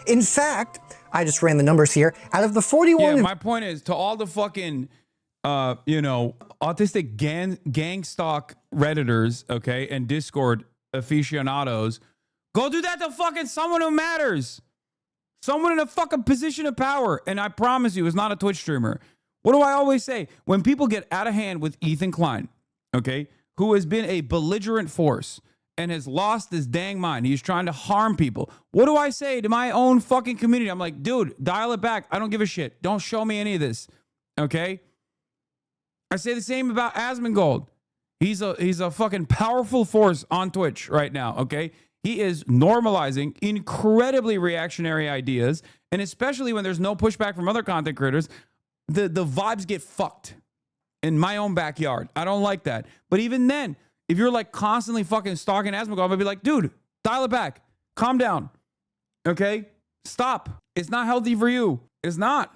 In fact, I just ran the numbers here. Out of the 41... Yeah, my point is, to all the fucking, autistic gang stalk Redditors, okay, and Discord aficionados, go do that to fucking someone who matters. Someone in a fucking position of power. And I promise you, it's not a Twitch streamer. What do I always say? When people get out of hand with Ethan Klein, okay, who has been a belligerent force and has lost his dang mind. He's trying to harm people. What do I say to my own fucking community? I'm like, dude, dial it back. I don't give a shit. Don't show me any of this. Okay? I say the same about Asmongold. He's a fucking powerful force on Twitch right now, okay? He is normalizing incredibly reactionary ideas, and especially when there's no pushback from other content creators, the vibes get fucked in my own backyard. I don't like that. But even then, if you're like constantly fucking stalking Asmongold, I'm gonna be like, dude, dial it back. Calm down. Okay? Stop. It's not healthy for you. It's not.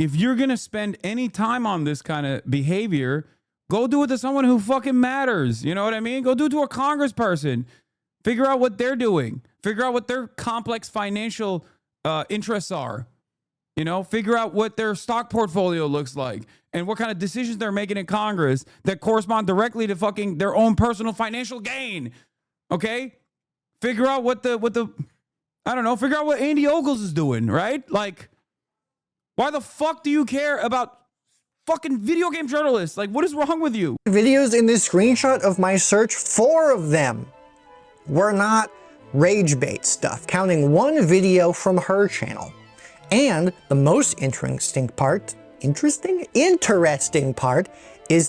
if you're going to spend any time on this kind of behavior, go do it to someone who fucking matters. You know what I mean? Go do it to a congressperson. Figure out what they're doing. Figure out what their complex financial interests are. You know, figure out what their stock portfolio looks like and what kind of decisions they're making in Congress that correspond directly to fucking their own personal financial gain. Okay? Figure out what I don't know, figure out what Andy Ogles is doing, right? Like, why the fuck do you care about fucking video game journalists? Like, what is wrong with you? Videos in this screenshot of my search, 4 of them were not rage bait stuff, counting 1 video from her channel. And the most interesting part is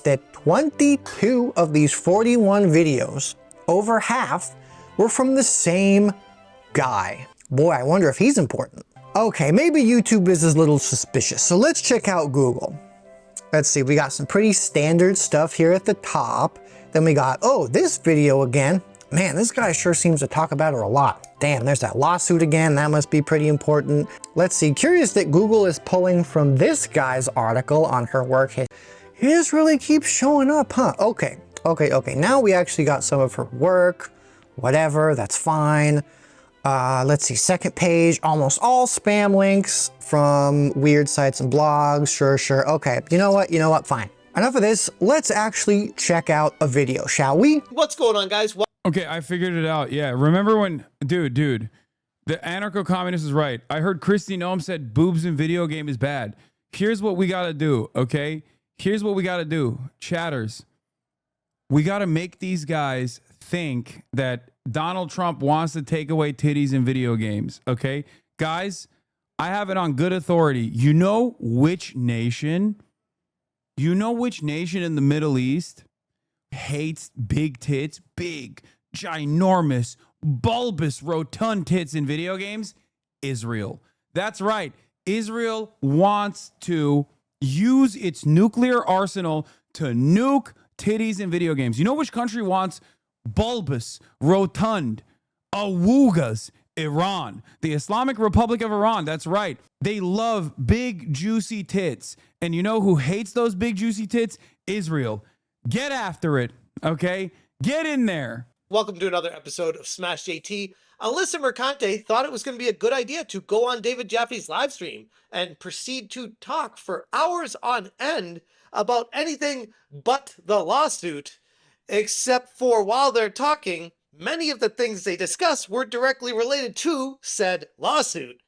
that 22 of these 41 videos, over half, were from the same guy. Boy, I wonder if he's important. Okay, maybe YouTube is a little suspicious, so let's check out Google. Let's see, we got some pretty standard stuff here at the top. Then we got, oh, this video again. Man, this guy sure seems to talk about her a lot. Damn, there's that lawsuit again. That must be pretty important. Let's see, curious that Google is pulling from this guy's article on her work. He just really keeps showing up, huh? Okay. Now we actually got some of her work. Whatever, that's fine. Let's see, second page, almost all spam links from weird sites and blogs. Sure. Okay, you know what? Fine. Enough of this. Let's actually check out a video, shall we? What's going on, guys? Okay, I figured it out. Yeah, remember when, dude, the anarcho-communist is right. I heard Christy Noam said boobs in video game is bad. Here's what we gotta do, okay? Here's what we gotta do, chatters. We gotta make these guys think that Donald Trump wants to take away titties in video games, okay? Guys, I have it on good authority. You know which nation in the Middle East hates big tits, big, ginormous, bulbous, rotund tits in video games? Israel. That's right. Israel wants to use its nuclear arsenal to nuke titties in video games. You know which country wants bulbous, rotund, awoogas? Iran. The Islamic Republic of Iran. That's right. They love big, juicy tits. And you know who hates those big, juicy tits? Israel. Get after it, okay? Get in there. Welcome to another episode of Smash JT. Alyssa Mercante thought it was going to be a good idea to go on David Jaffe's live stream and proceed to talk for hours on end about anything but the lawsuit, except for while they're talking, many of the things they discuss were directly related to said lawsuit.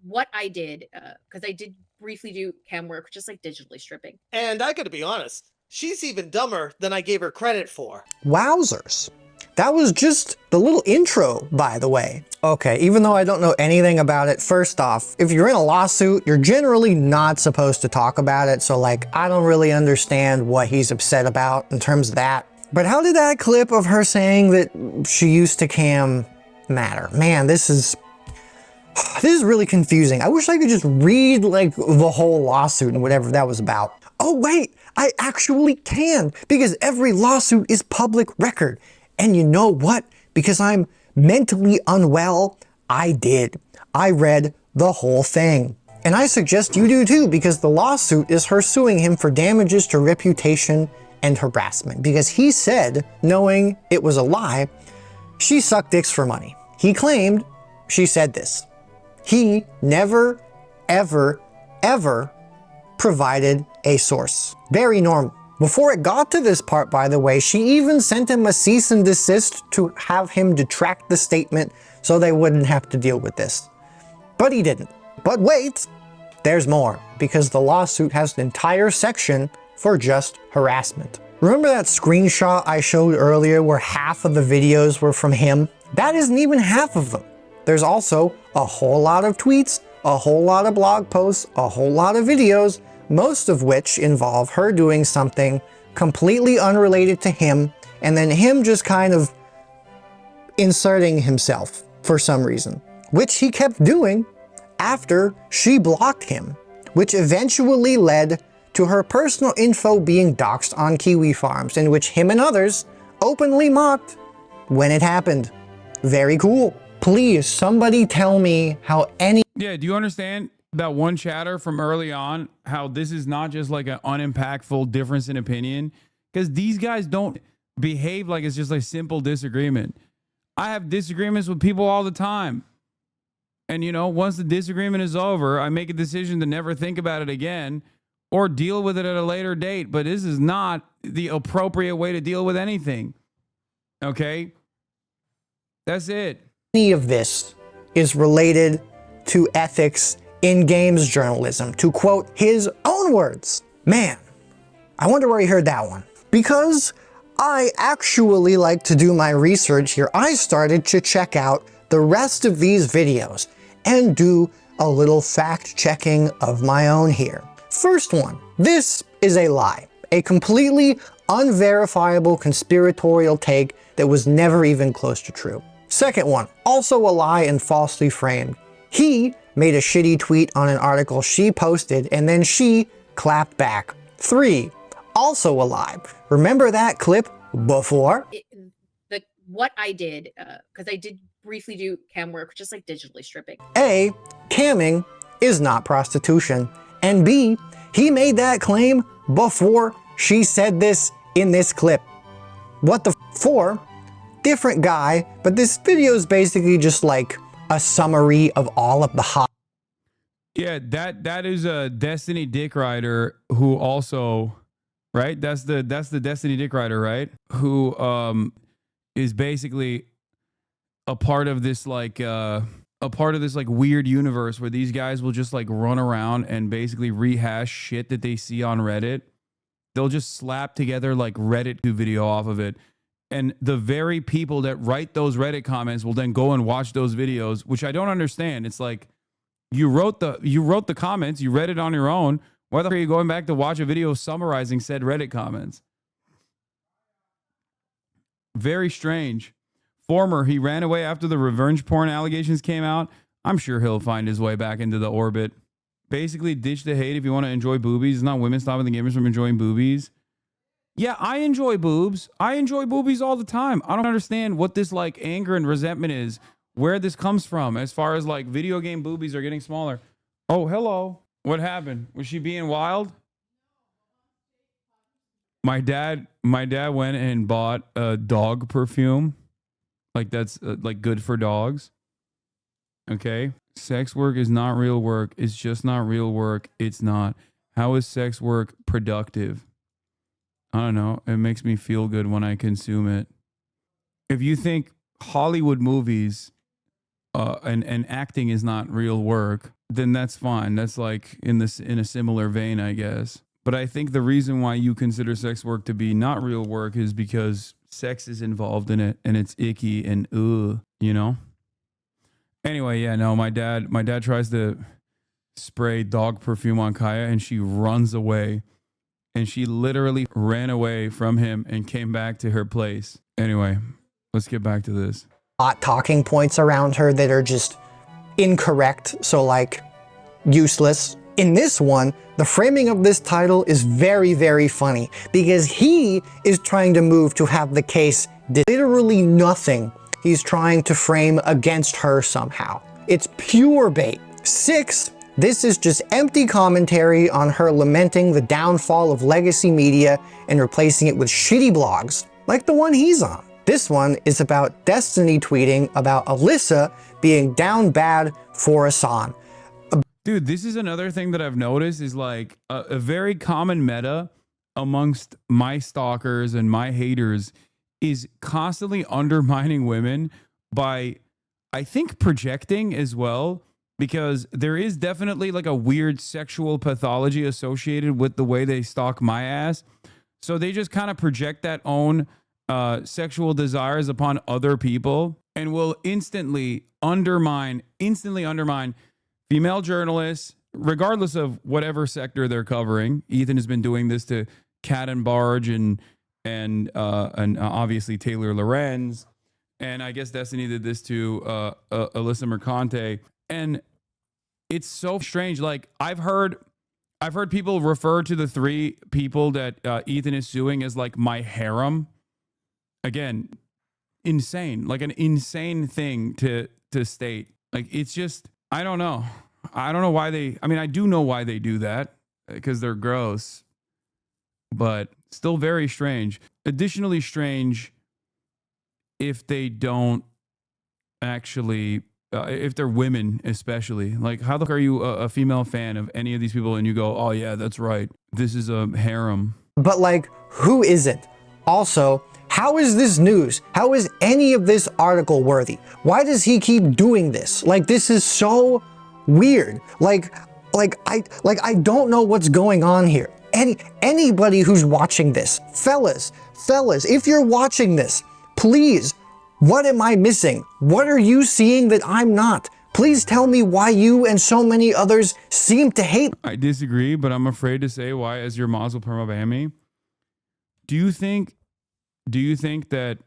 What I did, because I did briefly do cam work, just like digitally stripping. And I gotta be honest, she's even dumber than I gave her credit for. Wowzers. That was just the little intro, by the way. Okay, even though I don't know anything about it, first off, if you're in a lawsuit, you're generally not supposed to talk about it. So like, I don't really understand what he's upset about in terms of that. But how did that clip of her saying that she used to cam matter? Man, this is really confusing. I wish I could just read like the whole lawsuit and whatever that was about. Oh wait, I actually can, because every lawsuit is public record. And you know what? Because I'm mentally unwell, I did. I read the whole thing. And I suggest you do too, because the lawsuit is her suing him for damages to reputation and harassment. Because he said, knowing it was a lie, she sucked dicks for money. He claimed she said this. He never, ever, ever provided a source. Very normal. Before it got to this part, by the way, she even sent him a cease and desist to have him detract the statement so they wouldn't have to deal with this. But he didn't. But wait, there's more, because the lawsuit has an entire section for just harassment. Remember that screenshot I showed earlier where half of the videos were from him? That isn't even half of them. There's also a whole lot of tweets, a whole lot of blog posts, a whole lot of videos, most of which involve her doing something completely unrelated to him, and then him just kind of inserting himself for some reason, which he kept doing after she blocked him, which eventually led to her personal info being doxed on Kiwi Farms, in which him and others openly mocked when it happened. Very cool. Please, somebody tell me how any... Yeah, do you understand? that one chatter from early on, how this is not just like an unimpactful difference in opinion, because these guys don't behave like it's just a simple disagreement. I have disagreements with people all the time. And, you know, once the disagreement is over, I make a decision to never think about it again or deal with it at a later date. But this is not the appropriate way to deal with anything. Okay? That's it. Any of this is related to ethics in games journalism. To quote his own words, man, I wonder where he heard that one. Because I actually like to do my research here, I started to check out the rest of these videos and do a little fact checking of my own here. First one, this is a lie, a completely unverifiable conspiratorial take that was never even close to true. Second one, also a lie and falsely framed. He made a shitty tweet on an article she posted and then she clapped back. 3, also a lie. Remember that clip before? What I did, because I did briefly do cam work, just like digitally stripping. A, camming is not prostitution. And B, he made that claim before she said this in this clip. What the 4, different guy, but this video is basically just like a summary of all of the hot. Yeah, that is a Destiny Dick Rider who also, right? That's the Destiny Dick Rider, right? Who is basically a part of this like weird universe where these guys will just like run around and basically rehash shit that they see on Reddit. They'll just slap together like Reddit video off of it. And the very people that write those Reddit comments will then go and watch those videos, which I don't understand. It's like you wrote the comments, you read it on your own. Why the fuck are you going back to watch a video summarizing said Reddit comments? Very strange. Former, he ran away after the revenge porn allegations came out. I'm sure he'll find his way back into the orbit. Basically, ditch the hate if you want to enjoy boobies. It's not women stopping the gamers from enjoying boobies. Yeah, I enjoy boobs. I enjoy boobies all the time. I don't understand what this like anger and resentment is, where this comes from as far as like video game boobies are getting smaller. Oh, hello. What happened? Was she being wild? My dad went and bought a dog perfume. Like that's like good for dogs. Okay. Sex work is not real work. It's just not real work. It's not. How is sex work productive? I don't know. It makes me feel good when I consume it. If you think Hollywood movies and acting is not real work, then that's fine. That's like in a similar vein, I guess. But I think the reason why you consider sex work to be not real work is because sex is involved in it and it's icky and you know? Anyway, yeah, no, my dad tries to spray dog perfume on Kaya and she runs away. And she literally ran away from him and came back to her place. Anyway, let's get back to this. Hot talking points around her that are just incorrect, so like useless. In this one, the framing of this title is very, very funny because he is trying to move to have the case literally nothing he's trying to frame against her somehow. It's pure bait. 6, this is just empty commentary on her lamenting the downfall of legacy media and replacing it with shitty blogs, like the one he's on. This one is about Destiny tweeting about Alyssa being down bad for Hasan. Dude, this is another thing that I've noticed is like a very common meta amongst my stalkers and my haters is constantly undermining women by, I think, projecting as well. Because there is definitely like a weird sexual pathology associated with the way they stalk my ass. So they just kind of project that own sexual desires upon other people and will instantly undermine female journalists, regardless of whatever sector they're covering. Ethan has been doing this to Cat and Barge and obviously Taylor Lorenz. And I guess Destiny did this to Alyssa Mercante. And it's so strange. Like I've heard people refer to the 3 people that Ethan is suing as like my harem. Again, insane. Like an insane thing to state. Like it's just, I don't know. I don't know why they, I mean, I do know why they do that because they're gross, but still very strange. Additionally strange if they don't actually, if they're women especially. Like, how the fuck are you a female fan of any of these people and you go, oh yeah, that's right, this is a harem. But like, who isn't? Also, how is this news? How is any of this article worthy? Why does he keep doing this? Like, this is so weird. Like I don't know what's going on here. Anybody who's watching this, fellas, if you're watching this, please, what am I missing? What are you seeing that I'm not? Please tell me why you and so many others seem to hate. I disagree, but I'm afraid to say why, as your Mazel Perma. Do you think that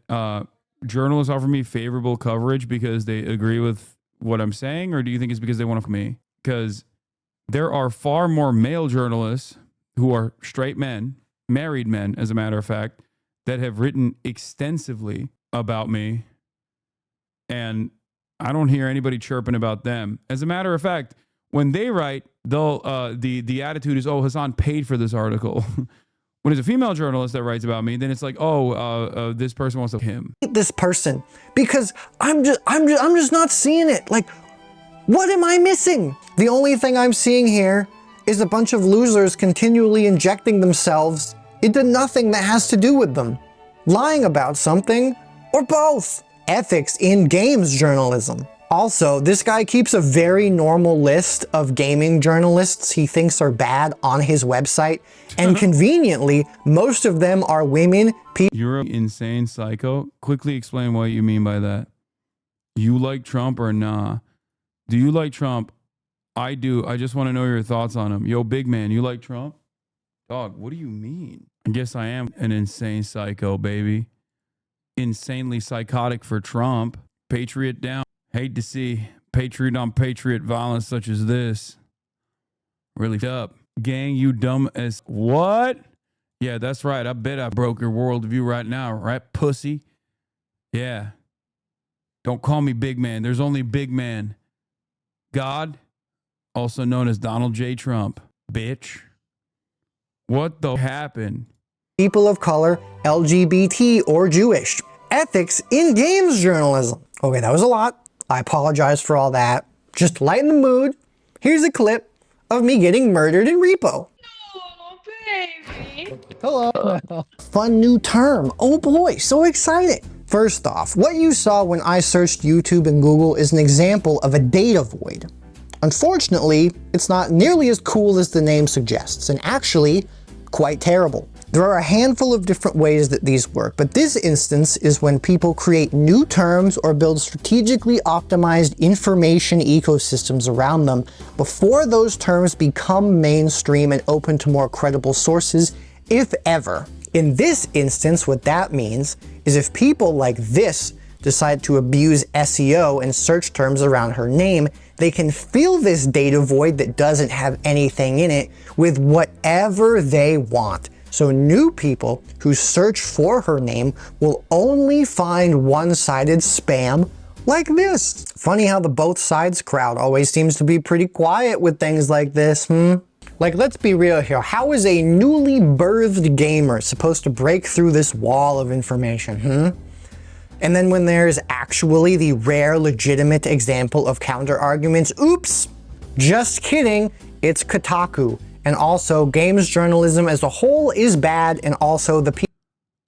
journalists offer me favorable coverage because they agree with what I'm saying, or do you think it's because they want to me? Because there are far more male journalists who are straight men, married men, as a matter of fact, that have written extensively about me, and I don't hear anybody chirping about them. As a matter of fact, when they write, they'll the attitude is, oh, Hasan paid for this article. When it's a female journalist that writes about me, then it's like, oh, this person wants to him. This person, because I'm just not seeing it. Like, what am I missing? The only thing I'm seeing here is a bunch of losers continually injecting themselves into nothing that has to do with them, lying about something, or both. Ethics in games journalism. Also, this guy keeps a very normal list of gaming journalists he thinks are bad on his website, and conveniently, most of them are women. You're an insane psycho. Quickly explain what you mean by that. You like Trump or nah? Do you like Trump? I do. I just want to know your thoughts on him. Yo, big man, you like Trump? Dog, what do you mean? I guess I am an insane psycho, baby. Insanely psychotic for Trump. Patriot down. Hate to see patriot on patriot violence such as this. Really up. Gang, you dumb as what? Yeah, that's right. I bet I broke your worldview right now, right, pussy? Yeah. Don't call me big man. There's only big man. God, also known as Donald J. Trump. Bitch. What the happened? People of color, LGBT, or Jewish. Ethics in games journalism. Okay, that was a lot. I apologize for all that. Just lighten the mood. Here's a clip of me getting murdered in repo. Oh, baby. Hello. Fun new term. Oh boy, so exciting. First off, what you saw when I searched YouTube and Google is an example of a data void. Unfortunately, it's not nearly as cool as the name suggests, and actually quite terrible. There are a handful of different ways that these work, but this instance is when people create new terms or build strategically optimized information ecosystems around them before those terms become mainstream and open to more credible sources, if ever. In this instance, what that means is if people like this decide to abuse SEO and search terms around her name, they can fill this data void that doesn't have anything in it with whatever they want. So new people who search for her name will only find one-sided spam like this. Funny how the both sides crowd always seems to be pretty quiet with things like this, Like, let's be real here. How is a newly birthed gamer supposed to break through this wall of information, And then when there's actually the rare legitimate example of counter arguments, oops, just kidding, it's Kotaku. And also, games journalism as a whole is bad, and also the people.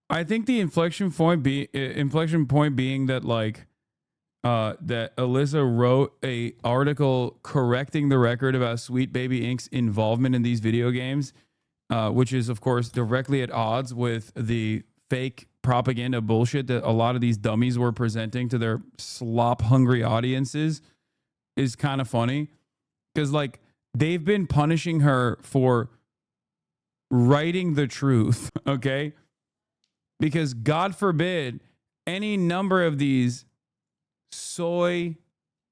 I think the inflection point being that like that Alyssa wrote a article correcting the record about Sweet Baby Inc.'s involvement in these video games, which is of course directly at odds with the fake propaganda bullshit that a lot of these dummies were presenting to their slop hungry audiences, is kind of funny because like they've been punishing her for writing the truth, okay? Because God forbid any number of these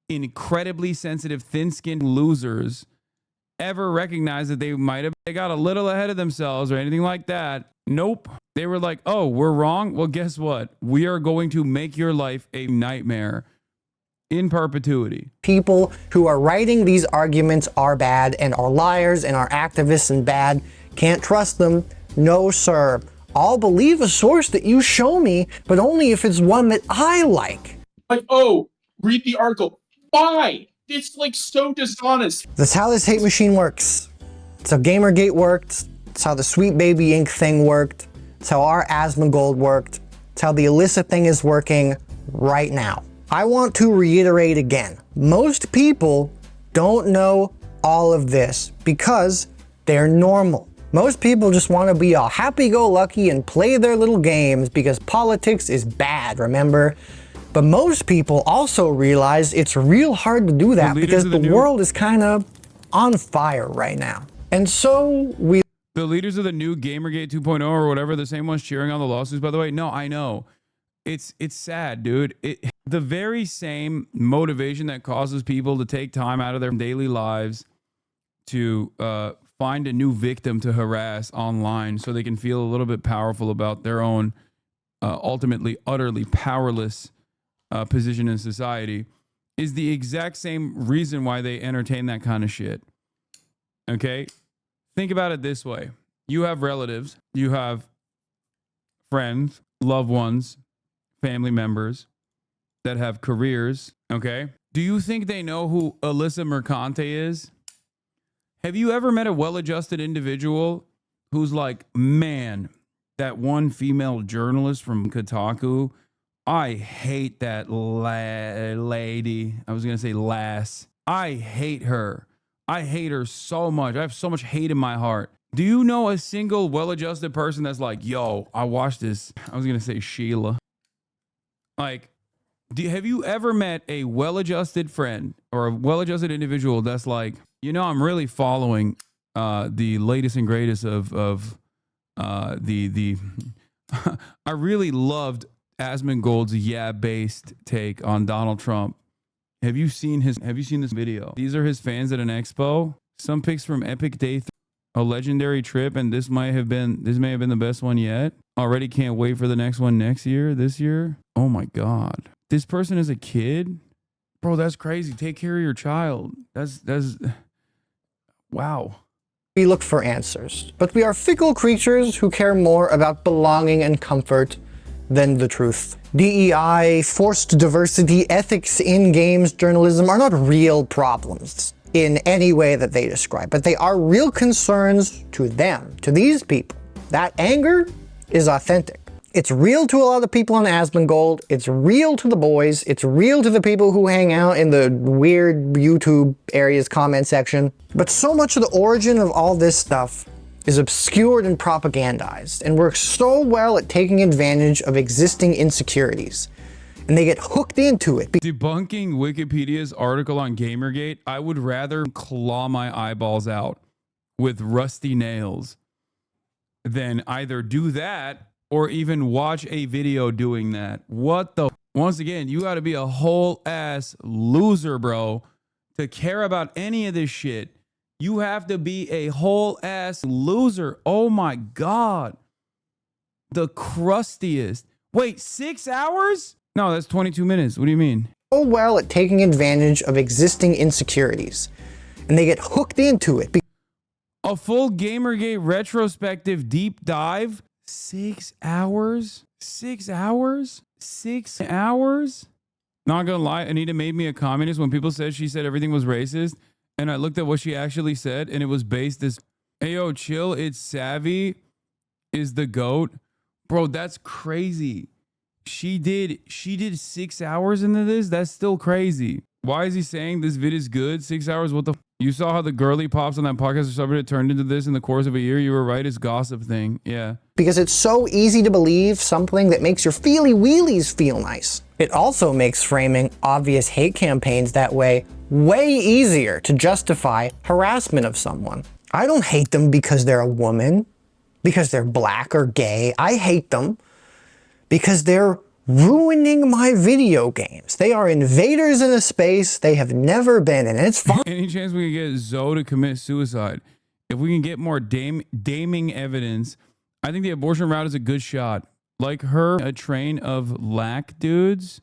incredibly sensitive, thin-skinned losers ever recognize that they got a little ahead of themselves or anything like that. Nope. They were like, oh, we're wrong? Well, guess what? We are going to make your life a nightmare in perpetuity. People who are writing these arguments are bad and are liars and are activists and bad. Can't trust them. No, sir. I'll believe a source that you show me, but only if it's one that I like. Like, oh, read the article. Why? It's like so dishonest. That's how this hate machine works. It's how Gamergate worked. It's how the Sweet Baby Inc. thing worked. It's how our Asmongold worked. It's how the Alyssa thing is working right now. I want to reiterate again. Most people don't know all of this because they're normal. Most people just want to be all happy-go-lucky and play their little games because politics is bad, remember? But most people also realize it's real hard to do that because the world is kind of on fire right now. And so the leaders of the new Gamergate 2.0 or whatever, the same ones cheering on the lawsuits, by the way. No, I know. It's sad, dude. The very same motivation that causes people to take time out of their daily lives to find a new victim to harass online so they can feel a little bit powerful about their own ultimately utterly powerless position in society is the exact same reason why they entertain that kind of shit. Okay? Think about it this way. You have relatives, you have friends, loved ones, family members that have careers, okay? Do you think they know who Alyssa Mercante is? Have you ever met a well-adjusted individual who's like, man, that one female journalist from Kotaku, I hate that lady. I was going to say lass. I hate her. I hate her so much. I have so much hate in my heart. Do you know a single well-adjusted person that's like, yo, I watched this. I was going to say Sheila. Like, have you ever met a well-adjusted friend or a well-adjusted individual that's like, you know, I'm really following the latest and greatest of the I really loved Asmongold's yeah-based take on Donald Trump. Have you seen this video? These are his fans at an expo. Some pics from Epic Day 3, a legendary trip, and this may have been the best one yet. Already can't wait for the next one this year. Oh my God. This person is a kid? Bro, that's crazy. Take care of your child. That's wow. We look for answers, but we are fickle creatures who care more about belonging and comfort than the truth. DEI, forced diversity, ethics in games journalism are not real problems in any way that they describe, but they are real concerns to them, to these people. That anger is authentic. It's real to a lot of people on Asmongold. It's real to the boys. It's real to the people who hang out in the weird YouTube areas comment section. But so much of the origin of all this stuff is obscured and propagandized and works so well at taking advantage of existing insecurities. And they get hooked into it. Debunking Wikipedia's article on Gamergate, I would rather claw my eyeballs out with rusty nails than either do that or even watch a video doing that. What the? Once again, you got to be a whole ass loser, bro, to care about any of this shit. You have to be a whole ass loser. Oh my God. The crustiest. Wait, 6 hours? No, that's 22 minutes. What do you mean? So well at taking advantage of existing insecurities. And they get hooked into it. A full Gamergate retrospective deep dive? 6 hours? 6 hours? 6 hours? Not gonna lie, Anita made me a communist when people said she said everything was racist. And I looked at what she actually said, and it was based this, hey, yo, chill, it's Savvy is the GOAT. Bro, that's crazy. She did 6 hours into this? That's still crazy. Why is he saying this vid is good? 6 hours, what the You saw how the girly pops on that podcast or something that turned into this in the course of a year? You were right, it's gossip thing, yeah. Because it's so easy to believe something that makes your feely wheelies feel nice. It also makes framing obvious hate campaigns that way easier to justify harassment of someone. I don't hate them because they're a woman, because they're black or gay. I hate them because they're ruining my video games. They are invaders in a space they have never been in. And it's fun. Any chance we can get Zoe to commit suicide? If we can get more damning evidence, I think the abortion route is a good shot. Like her, a train of lack dudes.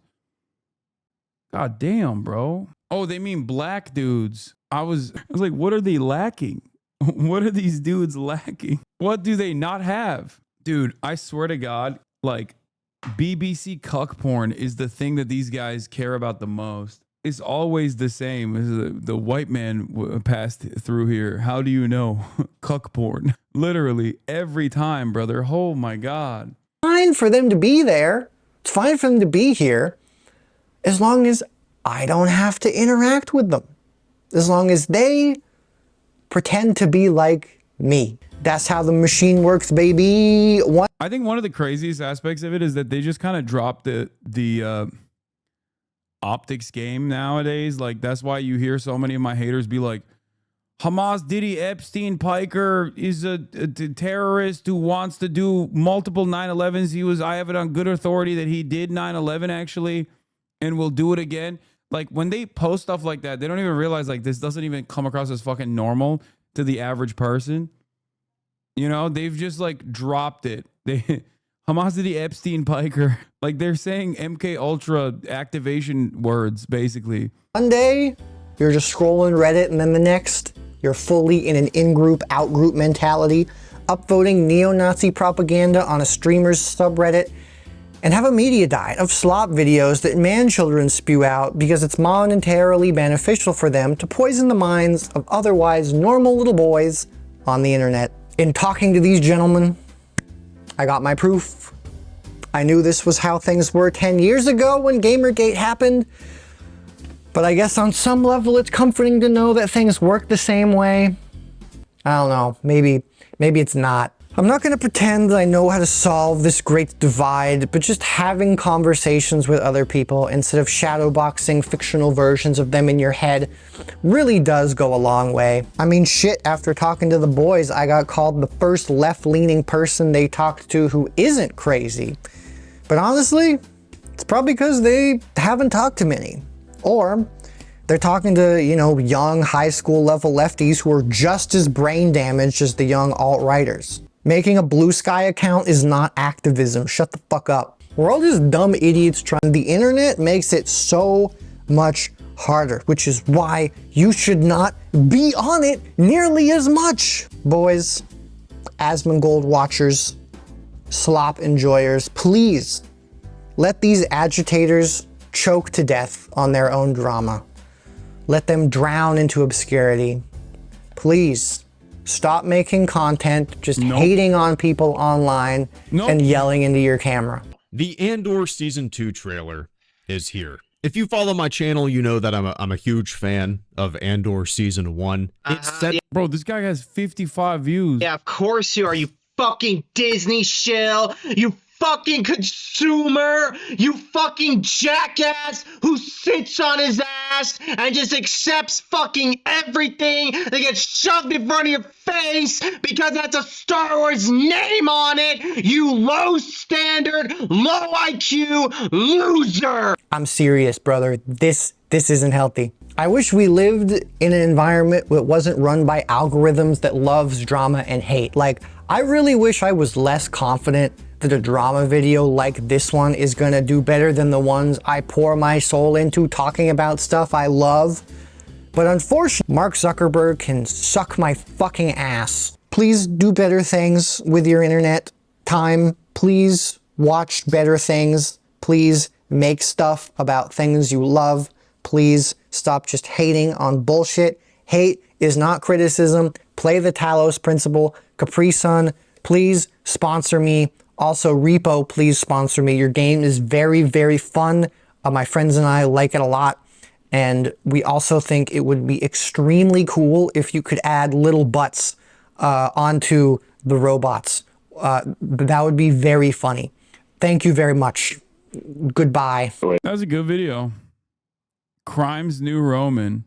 God damn, bro. Oh, they mean black dudes. I was like, what are they lacking? What are these dudes lacking? What do they not have? Dude, I swear to God, like BBC cuck porn is the thing that these guys care about the most. It's always the same. The white man passed through here. How do you know? Cuck porn. Literally every time, brother. Oh my God. Fine for them to be there. It's fine for them to be here as long as I don't have to interact with them. As long as they pretend to be like me. That's how the machine works, baby. I think one of the craziest aspects of it is that they just kind of dropped the optics game nowadays. Like, that's why you hear so many of my haters be like, Hamas Diddy Epstein Piker is a terrorist who wants to do multiple 9/11s. I have it on good authority that he did 9/11 actually, and will do it again. Like, when they post stuff like that, they don't even realize like this doesn't even come across as fucking normal to the average person. You know, they've just like dropped it. They Hamas Diddy Epstein Piker, like they're saying MK Ultra activation words basically. One day you're just scrolling Reddit, and then the next you're fully in an in-group, out-group mentality, upvoting neo-Nazi propaganda on a streamer's subreddit, and have a media diet of slop videos that man-children spew out because it's monetarily beneficial for them to poison the minds of otherwise normal little boys on the internet. In talking to these gentlemen, I got my proof. I knew this was how things were 10 years ago when Gamergate happened, but I guess on some level it's comforting to know that things work the same way. I don't know, maybe it's not. I'm not going to pretend that I know how to solve this great divide, but just having conversations with other people instead of shadowboxing fictional versions of them in your head really does go a long way. I mean, shit, after talking to the boys, I got called the first left-leaning person they talked to who isn't crazy. But honestly, it's probably because they haven't talked to many. Or they're talking to, you know, young high school level lefties who are just as brain damaged as the young alt-righters. Making a Blue Sky account is not activism. Shut the fuck up. We're all just dumb idiots trying. The internet makes it so much harder, which is why you should not be on it nearly as much. Boys, Asmongold watchers, slop enjoyers, please let these agitators choke to death on their own drama. Let them drown into obscurity. Please. Stop making content, just hating on people online and yelling into your camera. The Andor Season 2 trailer is here. If you follow my channel, you know that I'm a huge fan of Andor Season 1. Bro, this guy has 55 views. Yeah, of course you are, you fucking Disney shill. You fucking consumer, you fucking jackass who sits on his ass and just accepts fucking everything that gets shoved in front of your face because that's a Star Wars name on it, you low standard, low IQ loser. I'm serious, brother. This isn't healthy. I wish we lived in an environment that wasn't run by algorithms that loves drama and hate. Like, I really wish I was less confident that a drama video like this one is gonna do better than the ones I pour my soul into talking about stuff I love. But unfortunately, Mark Zuckerberg can suck my fucking ass. Please do better things with your internet time. Please watch better things. Please make stuff about things you love. Please stop just hating on bullshit. Hate is not criticism. Play the Talos principle. Capri Sun, please sponsor me. Also, Repo, please sponsor me. Your game is very, very fun. My friends and I like it a lot. And we also think it would be extremely cool if you could add little butts onto the robots. That would be very funny. Thank you very much. Goodbye. That was a good video. Crimes New Roman.